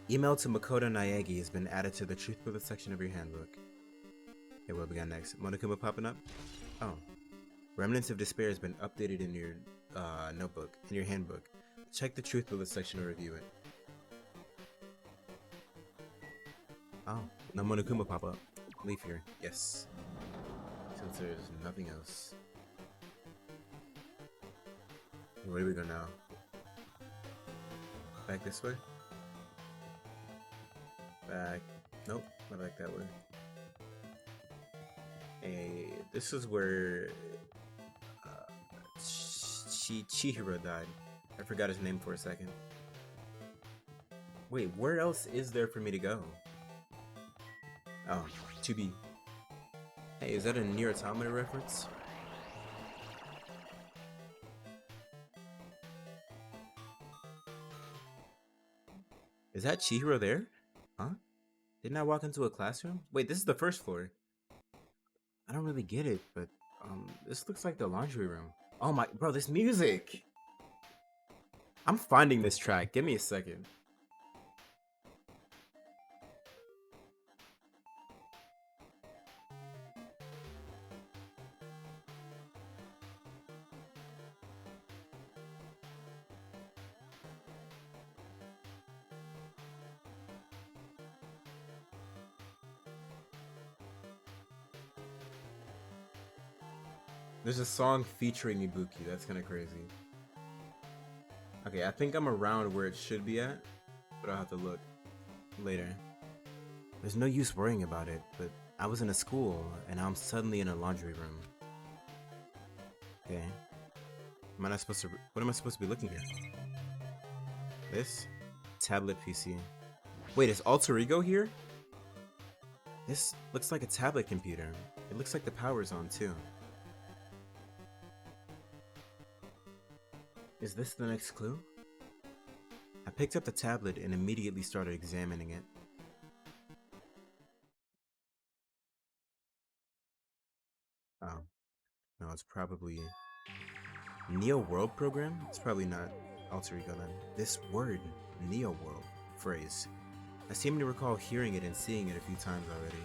Email to Makoto Naegi has been added to the Truth Bullet section of your handbook. Okay, what we got next? Monokuma popping up? Oh. Remnants of Despair has been updated in your notebook, in your handbook. Check the Truth Bullet section to review it. Oh, no Monokuma pop up. Leave here. Yes. Since there's nothing else. Where do we go now? Back this way? Back. Nope, not back that way. Hey, this is where Chihiro died. I forgot his name for a second. Wait, where else is there for me to go? Oh, 2B. Hey, is that a Nier Automata reference? Is that Chihiro there? Huh? Didn't I walk into a classroom? Wait, this is the first floor. I don't really get it, but this looks like the laundry room. Oh my, bro, this music! I'm finding this track. Give me a second. There's a song featuring Ibuki. That's kind of crazy. Okay, I think I'm around where it should be at, but I'll have to look later. There's no use worrying about it, but I was in a school, and now I'm suddenly in a laundry room. Okay. What am I supposed to be looking here? This? Tablet PC. Wait, is Alter Ego here? This looks like a tablet computer. It looks like the power's on too. Is this the next clue? I picked up the tablet and immediately started examining it. Oh. No, it's probably Neo World program? It's probably not Alter Ego then. This word, Neo World phrase. I seem to recall hearing it and seeing it a few times already.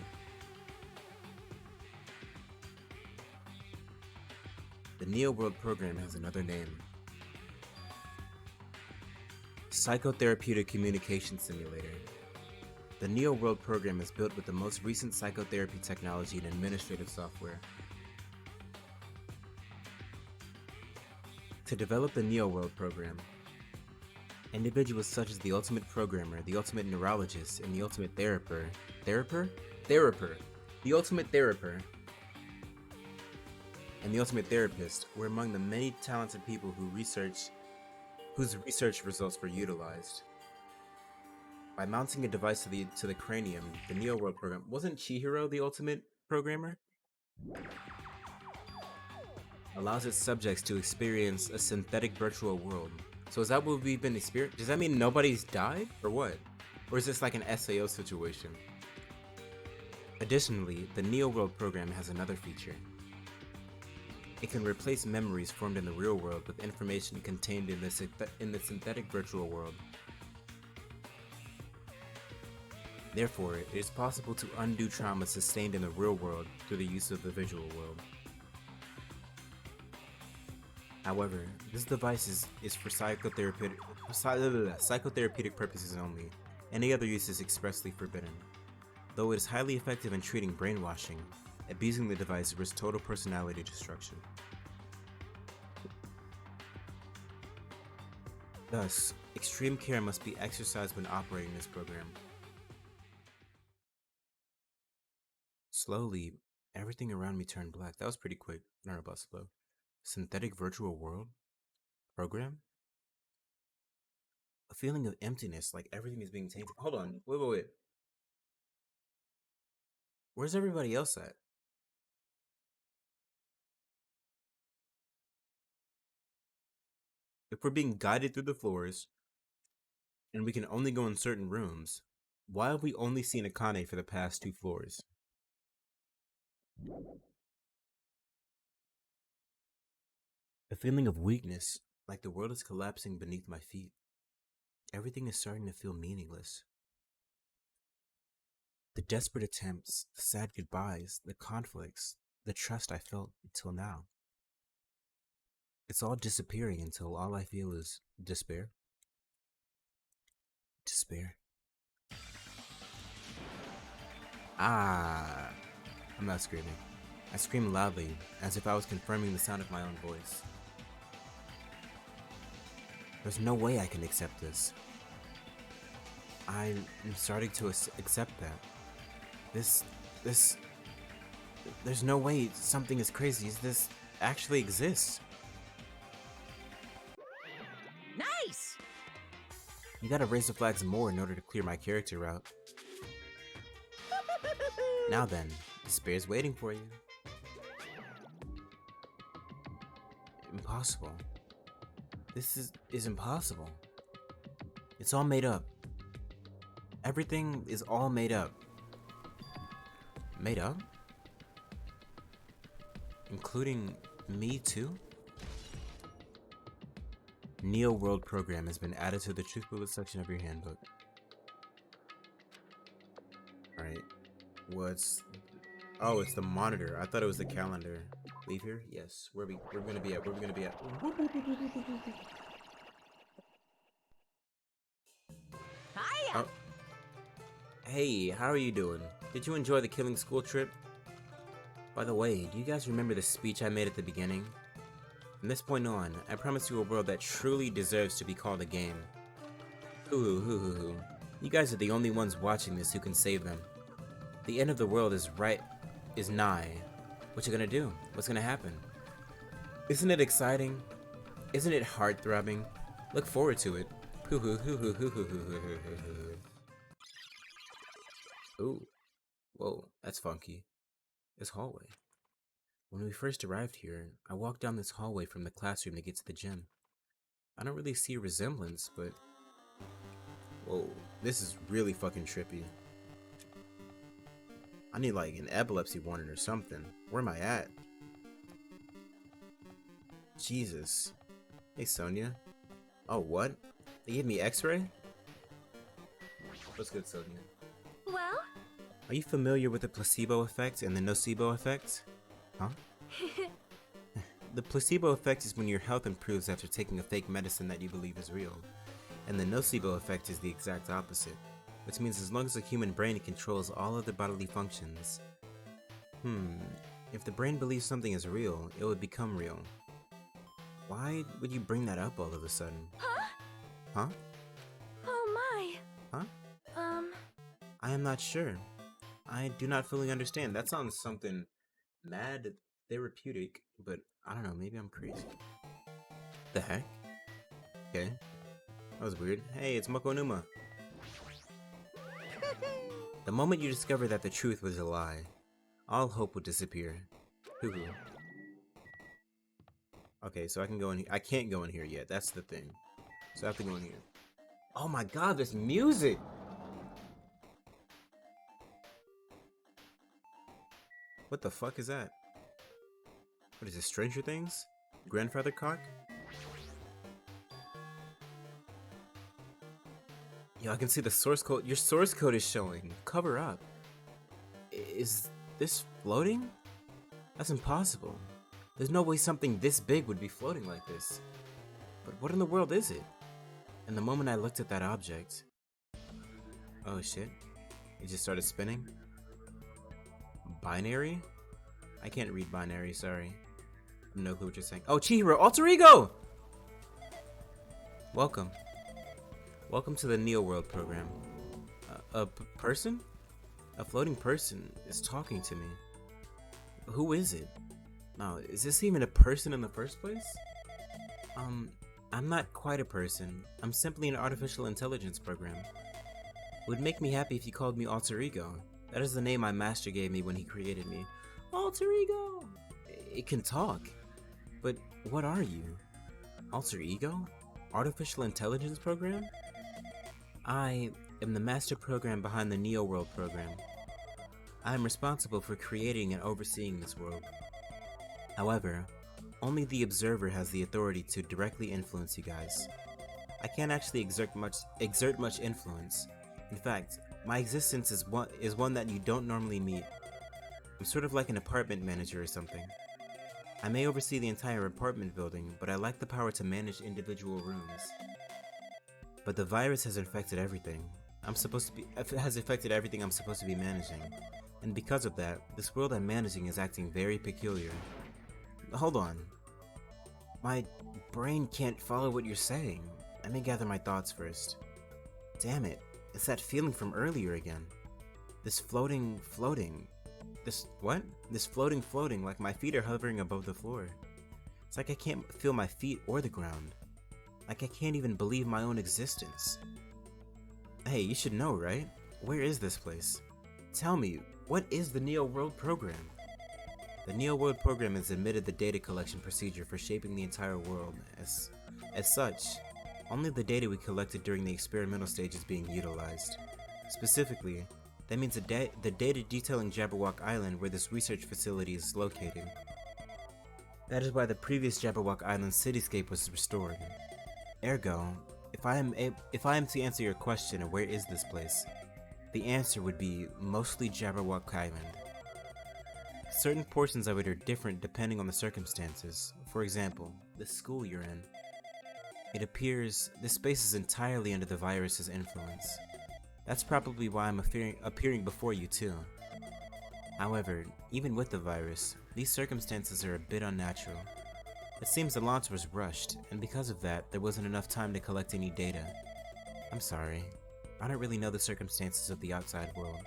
The Neo World program has another name. Psychotherapeutic Communication Simulator. The Neo World program is built with the most recent psychotherapy technology and administrative software. To develop the Neo World program, individuals such as the ultimate programmer, the ultimate neurologist, and the ultimate the ultimate theraper, and the ultimate therapist were among the many talented people whose research results were utilized. By mounting a device to the cranium, the Neo World program wasn't Chihiro the ultimate programmer? Allows its subjects to experience a synthetic virtual world. So is that what we've been experiencing? Does that mean nobody's died, or what? Or is this like an SAO situation? Additionally, the Neo World program has another feature. It can replace memories formed in the real world with information contained in the synthetic virtual world. Therefore, it is possible to undo trauma sustained in the real world through the use of the visual world. However, this device is for psychotherapeutic purposes only. Any other use is expressly forbidden. Though it is highly effective in treating brainwashing, abusing the device risks total personality destruction. Thus, extreme care must be exercised when operating this program. Slowly, everything around me turned black. That was pretty quick. Not about slow. Synthetic virtual world? Program? A feeling of emptiness, like everything is being tainted. Hold on. Wait. Where's everybody else at? If we're being guided through the floors, and we can only go in certain rooms, why have we only seen Akane for the past 2 floors? A feeling of weakness, like the world is collapsing beneath my feet. Everything is starting to feel meaningless. The desperate attempts, the sad goodbyes, the conflicts, the trust I felt until now. It's all disappearing until all I feel is despair. Despair. I'm not screaming. I screamed loudly, as if I was confirming the sound of my own voice. There's no way I can accept this. I'm starting to accept that. There's no way something as crazy as this actually exists. gotta raise the flags more in order to clear my character route. Now then, despair's waiting for you. Impossible. This is impossible. It's all made up. Everything is all made up. Made up? Including me too? Neo World Program has been added to the Truth Bullet section of your handbook. Alright. What's... Oh, it's the monitor. I thought it was the calendar. Leave here? Yes. We're gonna be at? Where are we gonna be at? Hiya! Oh. Hey, how are you doing? Did you enjoy the Killing School trip? By the way, do you guys remember the speech I made at the beginning? From this point on, I promise you a world that truly deserves to be called a game. Hoo. You guys are the only ones watching this who can save them. The end of the world is nigh. What you gonna do? What's gonna happen? Isn't it exciting? Isn't it heart-throbbing? Look forward to it. Ooh. Whoa, that's funky. This hallway. When we first arrived here, I walked down this hallway from the classroom to get to the gym. I don't really see a resemblance, but... Whoa, this is really fucking trippy. I need like an epilepsy warning or something. Where am I at? Jesus. Hey, Sonia. Oh, what? They gave me x-ray? What's good, Sonia? Well? Are you familiar with the placebo effect and the nocebo effect? Huh? The placebo effect is when your health improves after taking a fake medicine that you believe is real. And the nocebo effect is the exact opposite, which means as long as the human brain controls all other bodily functions. If the brain believes something is real, it would become real. Why would you bring that up all of a sudden? Huh? Huh? Oh my. Huh? I am not sure. I do not fully understand. That sounds something mad therapeutic, but I don't know, maybe I'm crazy. The heck? Okay. That was weird. Hey, it's Mokonuma. The moment you discover that the truth was a lie, all hope will disappear. Hoo hoo. Okay, so I can go in here. I can't go in here yet. That's the thing. So I have to go in here. Oh my god, there's music! What the fuck is that? What is this, Stranger Things? Grandfather Cock? Yo, I can see the source code. Your source code is showing. Cover up. Is this floating? That's impossible. There's no way something this big would be floating like this. But what in the world is it? And the moment I looked at that object... Oh shit. It just started spinning. Binary? I can't read binary, sorry. No clue what you're saying. Oh, Chihiro! Alter Ego! Welcome. Welcome to the Neo World program. A person? A floating person is talking to me. Who is it? Now, is this even a person in the first place? I'm not quite a person. I'm simply an artificial intelligence program. It would make me happy if you called me Alter Ego. That is the name my master gave me when he created me. Alter Ego! It can talk. But what are you? Alter Ego? Artificial intelligence program? I am the master program behind the Neo World program. I am responsible for creating and overseeing this world. However, only the observer has the authority to directly influence you guys. I can't actually exert much influence. In fact, my existence is one that you don't normally meet. I'm sort of like an apartment manager or something. I may oversee the entire apartment building, but I lack the power to manage individual rooms. But the virus has infected everything. Has affected everything I'm supposed to be managing. And because of that, this world I'm managing is acting very peculiar. Hold on. My brain can't follow what you're saying. Let me gather my thoughts first. Damn it. It's that feeling from earlier again. This floating. This what? This floating like my feet are hovering above the floor. It's like I can't feel my feet or the ground. Like I can't even believe my own existence. Hey, you should know, right? Where is this place? Tell me, what is the Neo World Program? The Neo World Program has admitted the data collection procedure for shaping the entire world. As such, only the data we collected during the experimental stage is being utilized. Specifically, that means the data detailing Jabberwock Island where this research facility is located. That is why the previous Jabberwock Island cityscape was restored. Ergo, if I am to answer your question of where is this place, the answer would be mostly Jabberwock Island. Certain portions of it are different depending on the circumstances. For example, the school you're in. It appears this space is entirely under the virus's influence. That's probably why I'm appearing before you too. However, even with the virus, these circumstances are a bit unnatural. It seems the launch was rushed, and because of that, there wasn't enough time to collect any data. I'm sorry, I don't really know the circumstances of the outside world.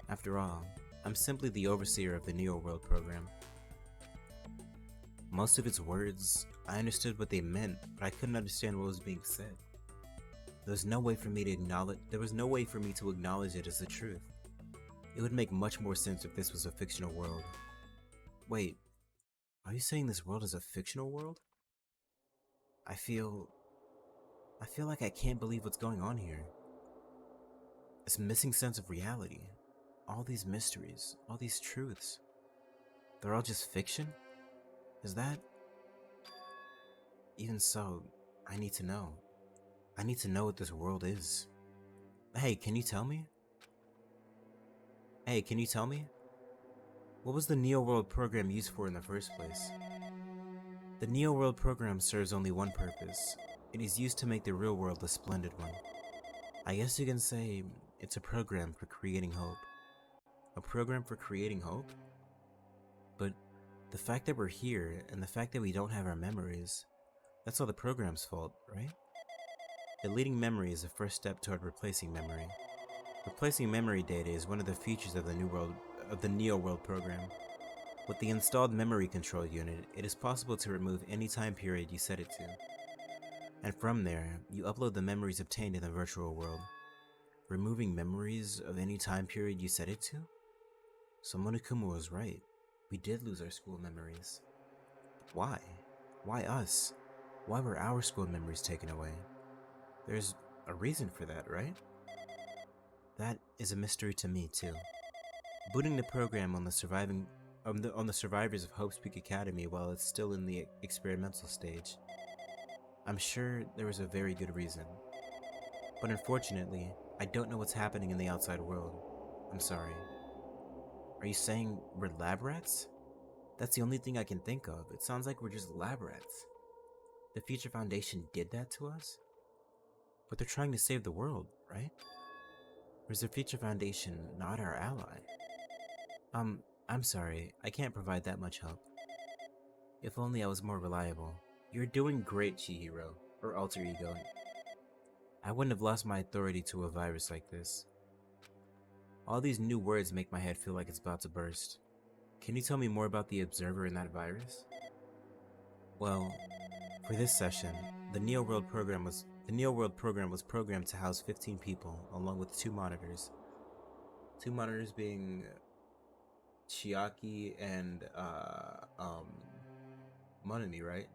After all, I'm simply the overseer of the Neo World Program. Most of its words, I understood what they meant, but I couldn't understand what was being said. There was no way for me to acknowledge it as the truth. It would make much more sense if this was a fictional world. Wait, are you saying this world is a fictional world? I feel like I can't believe what's going on here. This missing sense of reality. All these mysteries, all these truths. They're all just fiction? Is that? Even so, I need to know. I need to know what this world is. Hey, can you tell me? What was the Neo World Program used for in the first place? The Neo World Program serves only one purpose. It is used to make the real world a splendid one. I guess you can say it's a program for creating hope. A program for creating hope? But the fact that we're here and the fact that we don't have our memories, that's all the program's fault, right? Deleting memory is the first step toward replacing memory. Replacing memory data is one of the features of the Neo World Program. With the installed memory control unit, it is possible to remove any time period you set it to. And from there, you upload the memories obtained in the virtual world. Removing memories of any time period you set it to? So Monokuma was right. We did lose our school memories. But why? Why us? Why were our school memories taken away? There's a reason for that, right? That is a mystery to me too. Booting the program on the survivors of Hope's Peak Academy while it's still in the experimental stage. I'm sure there was a very good reason. But unfortunately, I don't know what's happening in the outside world. I'm sorry. Are you saying we're lab rats? That's the only thing I can think of. It sounds like we're just lab rats. The Future Foundation did that to us? But they're trying to save the world, right? Or is the Future Foundation not our ally? I'm sorry, I can't provide that much help. If only I was more reliable. You're doing great, Chihiro, or Alter Ego. I wouldn't have lost my authority to a virus like this. All these new words make my head feel like it's about to burst. Can you tell me more about the Observer in that virus? Well, for this session, the Neo World Program was programmed to house 15 people, along with 2 monitors. 2 monitors being Chiaki and Monami, right?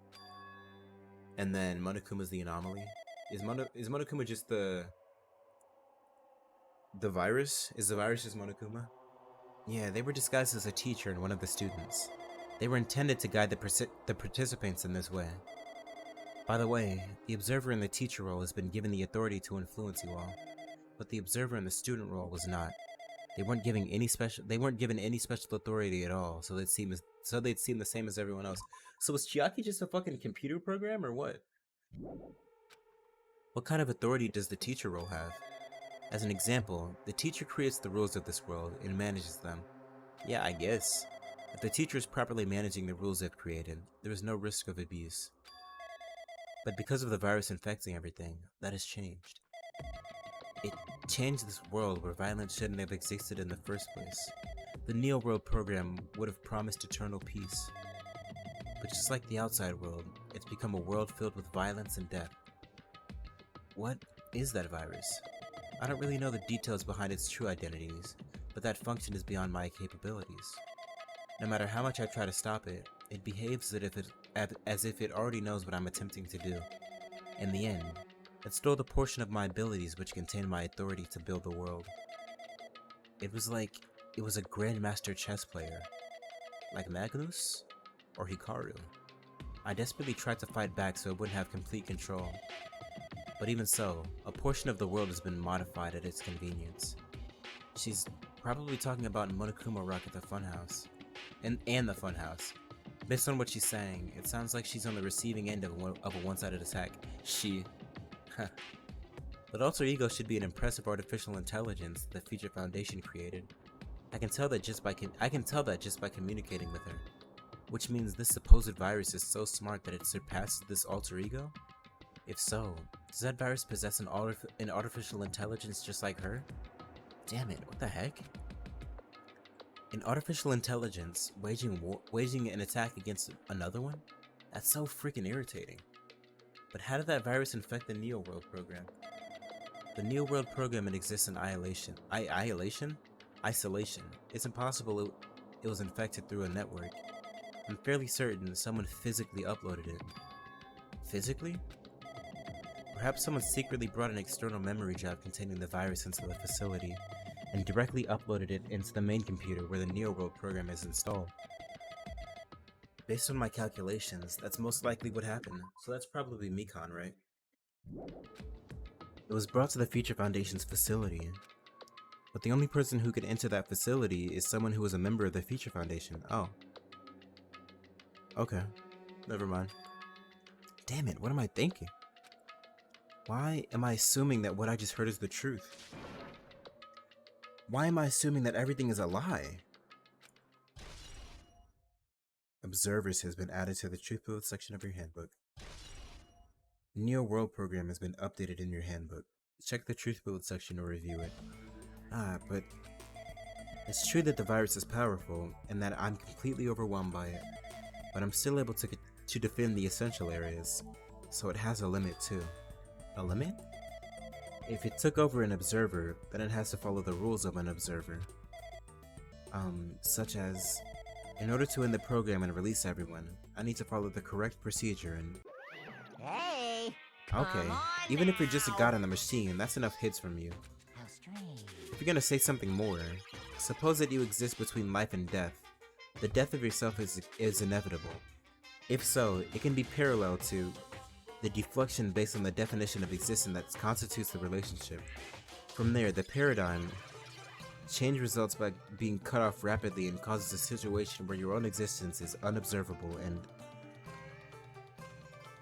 And then Monokuma's the anomaly. Is Monokuma just the virus? Is the virus just Monokuma? Yeah, they were disguised as a teacher and one of the students. They were intended to guide the participants in this way. By the way, the observer in the teacher role has been given the authority to influence you all, but the observer in the student role was not. They weren't given any special authority at all, so they'd seem the same as everyone else. So was Chiaki just a fucking computer program or what? What kind of authority does the teacher role have? As an example, the teacher creates the rules of this world and manages them. Yeah, I guess. If the teacher is properly managing the rules they've created, there is no risk of abuse. But because of the virus infecting everything, that has changed. It changed this world where violence shouldn't have existed in the first place. The Neo World Program would have promised eternal peace. But just like the outside world, it's become a world filled with violence and death. What is that virus? I don't really know the details behind its true identities, but that function is beyond my capabilities. No matter how much I try to stop it, it behaves as if it already knows what I'm attempting to do. In the end, it stole the portion of my abilities which contained my authority to build the world. It was like it was a grandmaster chess player, like Magnus or Hikaru. I desperately tried to fight back so it wouldn't have complete control. But even so, a portion of the world has been modified at its convenience. She's probably talking about Monokuma Rock at the Funhouse. And the Funhouse. Based on what she's saying, it sounds like she's on the receiving end of a one-sided attack. But Alter Ego should be an impressive artificial intelligence that Future Foundation created. I can tell that just by communicating with her. Which means this supposed virus is so smart that it surpasses this Alter Ego? If so, does that virus possess an artificial intelligence just like her? Damn it, what the heck? An artificial intelligence waging an attack against another one? That's so freaking irritating. But how did that virus infect the Neo World program? The Neo World program exists in isolation. It's impossible it was infected through a network. I'm fairly certain someone physically uploaded it. Physically? Perhaps someone secretly brought an external memory drive containing the virus into the facility, and directly uploaded it into the main computer where the Neo World program is installed. Based on my calculations, that's most likely what happened, so that's probably Mikon, right? It was brought to the Future Foundation's facility, but the only person who could enter that facility is someone who was a member of the Future Foundation. Oh. Okay. Never mind. Damn it, what am I thinking? Why am I assuming that what I just heard is the truth? Why am I assuming that everything is a lie? Observers has been added to the Truth Bullet section of your handbook. Neo World program has been updated in your handbook. Check the Truth Bullet section to review it. But it's true that the virus is powerful and that I'm completely overwhelmed by it, but I'm still able to defend the essential areas, so it has a limit too. A limit? If it took over an observer, then it has to follow the rules of an observer. Such as, in order to end the program and release everyone, I need to follow the correct procedure and... Hey! Okay, even if you're just a god on the machine, that's enough hits from you. How strange. If you're gonna say something more, suppose that you exist between life and death. The death of yourself is inevitable. If so, it can be parallel to the deflection based on the definition of existence that constitutes the relationship. From there, the paradigm change results by being cut off rapidly and causes a situation where your own existence is unobservable and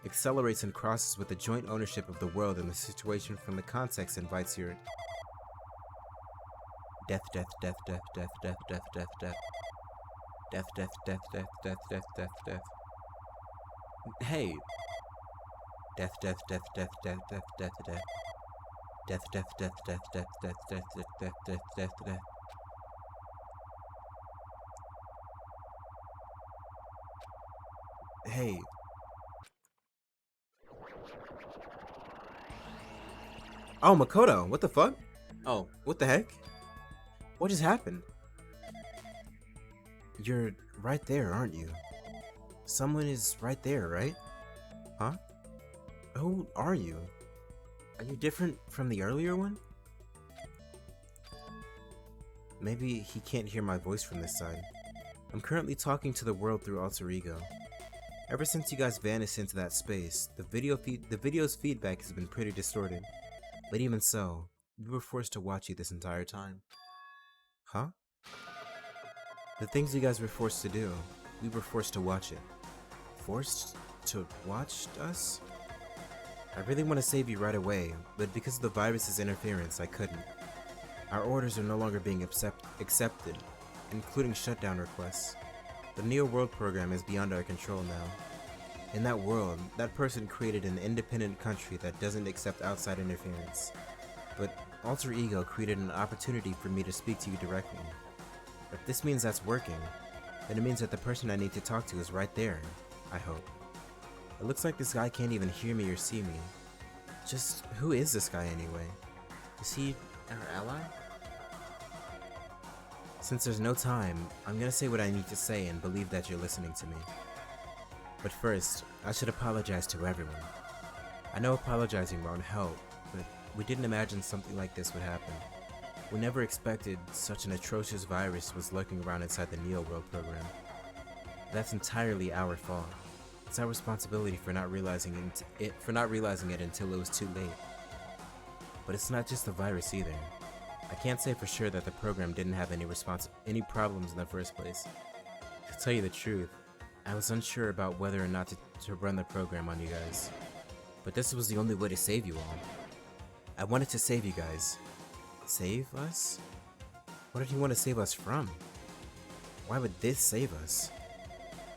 accelerates and crosses with the joint ownership of the world, and the situation from the context invites your death. Hey. Death. Hey. Oh, Makoto, what the fuck? Oh, what the heck? What just happened? You're right there, aren't you? Someone is right there, right? Huh? Who are you? Are you different from the earlier one? Maybe he can't hear my voice from this side. I'm currently talking to the world through Alter Ego. Ever since you guys vanished into that space, the video's feedback has been pretty distorted. But even so, we were forced to watch you this entire time. Huh? The things you guys were forced to do, we were forced to watch it. Forced to watch us? I really want to save you right away, but because of the virus's interference, I couldn't. Our orders are no longer being accepted, including shutdown requests. The Neo World program is beyond our control now. In that world, that person created an independent country that doesn't accept outside interference. But Alter Ego created an opportunity for me to speak to you directly. If this means that's working, then it means that the person I need to talk to is right there, I hope. It looks like this guy can't even hear me or see me. Just, who is this guy anyway? Is he our ally? Since there's no time, I'm gonna say what I need to say and believe that you're listening to me. But first, I should apologize to everyone. I know apologizing won't help, but we didn't imagine something like this would happen. We never expected such an atrocious virus was lurking around inside the Neo World program. That's entirely our fault. It's our responsibility for not realizing it until it was too late. But it's not just the virus either. I can't say for sure that the program didn't have any problems in the first place. To tell you the truth, I was unsure about whether or not to run the program on you guys. But this was the only way to save you all. I wanted to save you guys. Save us? What did you want to save us from? Why would this save us?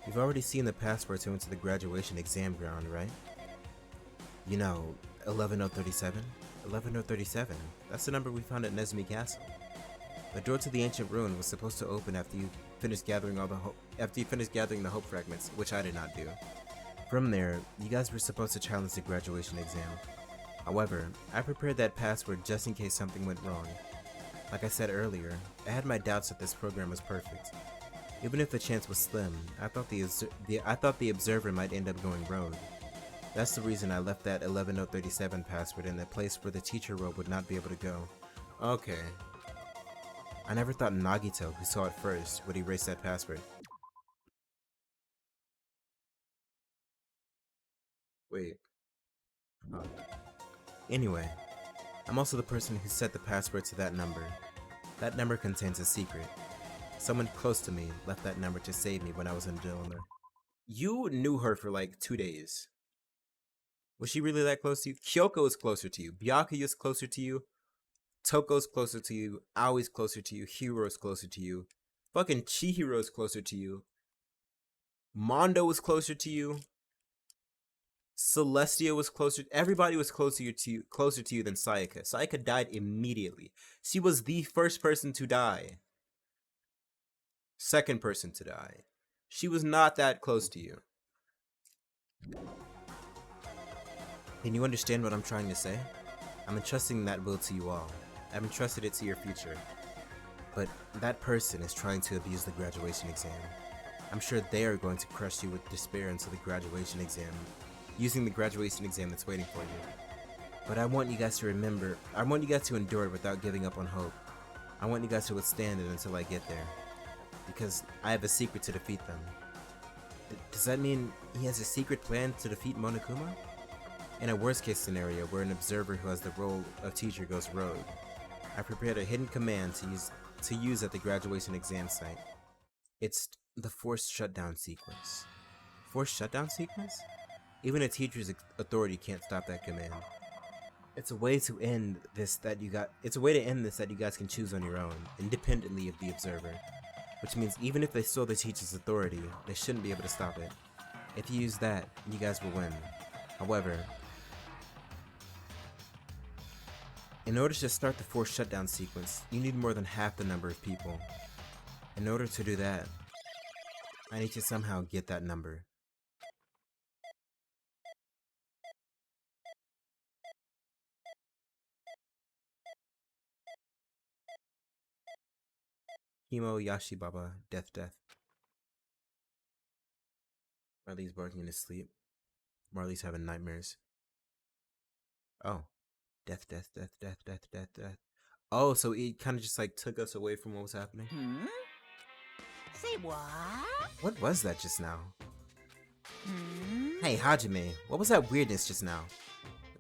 You've already seen the password to enter the graduation exam ground, right? You know, 11037? 11037. That's the number we found at Nezmi Castle. The door to the ancient ruin was supposed to open after you finished gathering the hope fragments, which I did not do. From there, you guys were supposed to challenge the graduation exam. However, I prepared that password just in case something went wrong. Like I said earlier, I had my doubts that this program was perfect. Even if the chance was slim, I thought the observer might end up going rogue. That's the reason I left that 11037 password in a place where the teacher robe would not be able to go. Okay. I never thought Nagito, who saw it first, would erase that password. Wait. Oh. Anyway, I'm also the person who set the password to that number. That number contains a secret. Someone close to me left that number to save me when I was in dilemma. You knew her for like 2 days. Was she really that close to you? Kyoko is closer to you. Byakuya is closer to you. Toko's closer to you. Aoi's closer to you. Hiro's closer to you. Fucking Chihiro's closer to you. Mondo is closer to you. Celestia was closer. Everybody was closer to you than Sayaka. Sayaka died immediately. She was the first person to die. Second person to die. She was not that close to you. Can you understand what I'm trying to say? I'm entrusting that will to you all. I've entrusted it to your future. But that person is trying to abuse the graduation exam. I'm sure they are going to crush you with despair until the graduation exam, using the graduation exam that's waiting for you. But I want you guys to remember, I want you guys to endure it without giving up on hope. I want you guys to withstand it until I get there. Because I have a secret to defeat them. Does that mean he has a secret plan to defeat Monokuma? In a worst case scenario where an observer who has the role of teacher goes rogue, I prepared a hidden command to use at the graduation exam site. It's the forced shutdown sequence. Forced shutdown sequence? Even a teacher's authority can't stop that command. It's a way to end this that you guys can choose on your own, independently of the observer. Which means even if they stole the teacher's authority, they shouldn't be able to stop it. If you use that, you guys will win. However, in order to start the forced shutdown sequence, you need more than half the number of people. In order to do that, I need to somehow get that number. Himo Yashibaba, death. Marley's barking in his sleep. Marley's having nightmares. Oh. Death. Oh, so it kind of just like took us away from what was happening? Say what? What was that just now? Hey, Hajime, what was that weirdness just now?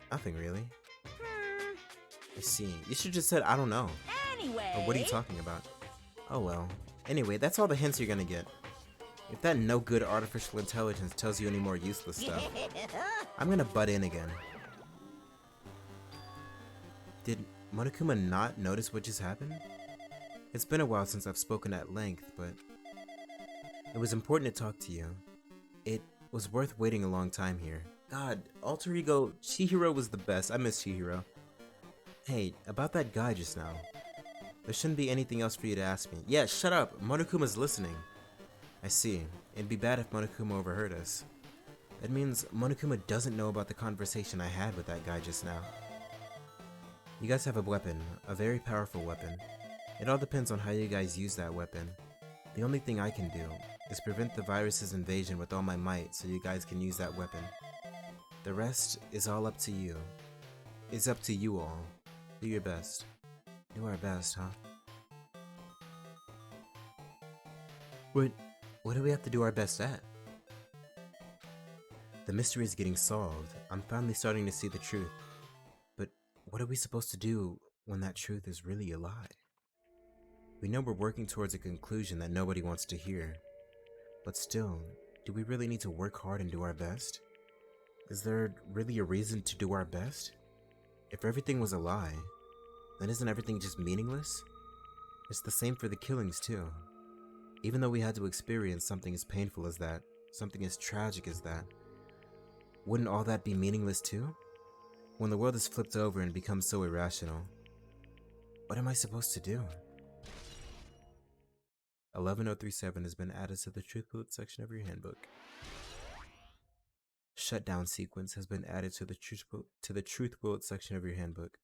Nothing really. I see. You should just said, I don't know. Anyway. Or what are you talking about? Oh well. Anyway, that's all the hints you're gonna get. If that no good artificial intelligence tells you any more useless stuff, I'm gonna butt in again. Did Monokuma not notice what just happened? It's been a while since I've spoken at length, but it was important to talk to you. It was worth waiting a long time here. God, alter ego, Chihiro was the best. I miss Chihiro. Hey, about that guy just now. There shouldn't be anything else for you to ask me. Yeah, shut up. Monokuma's listening. I see. It'd be bad if Monokuma overheard us. That means Monokuma doesn't know about the conversation I had with that guy just now. You guys have a weapon, a very powerful weapon. It all depends on how you guys use that weapon. The only thing I can do is prevent the virus's invasion with all my might so you guys can use that weapon. The rest is all up to you. It's up to you all. Do your best. Do our best, huh? What do we have to do our best at? The mystery is getting solved. I'm finally starting to see the truth. But what are we supposed to do when that truth is really a lie? We know we're working towards a conclusion that nobody wants to hear. But still, do we really need to work hard and do our best? Is there really a reason to do our best? If everything was a lie, then isn't everything just meaningless? It's the same for the killings too. Even though we had to experience something as painful as that, something as tragic as that, wouldn't all that be meaningless too? When the world is flipped over and becomes so irrational, what am I supposed to do? 11037 has been added to the Truth Bullet section of your handbook. Shutdown sequence has been added to the Truth Bullet section of your handbook.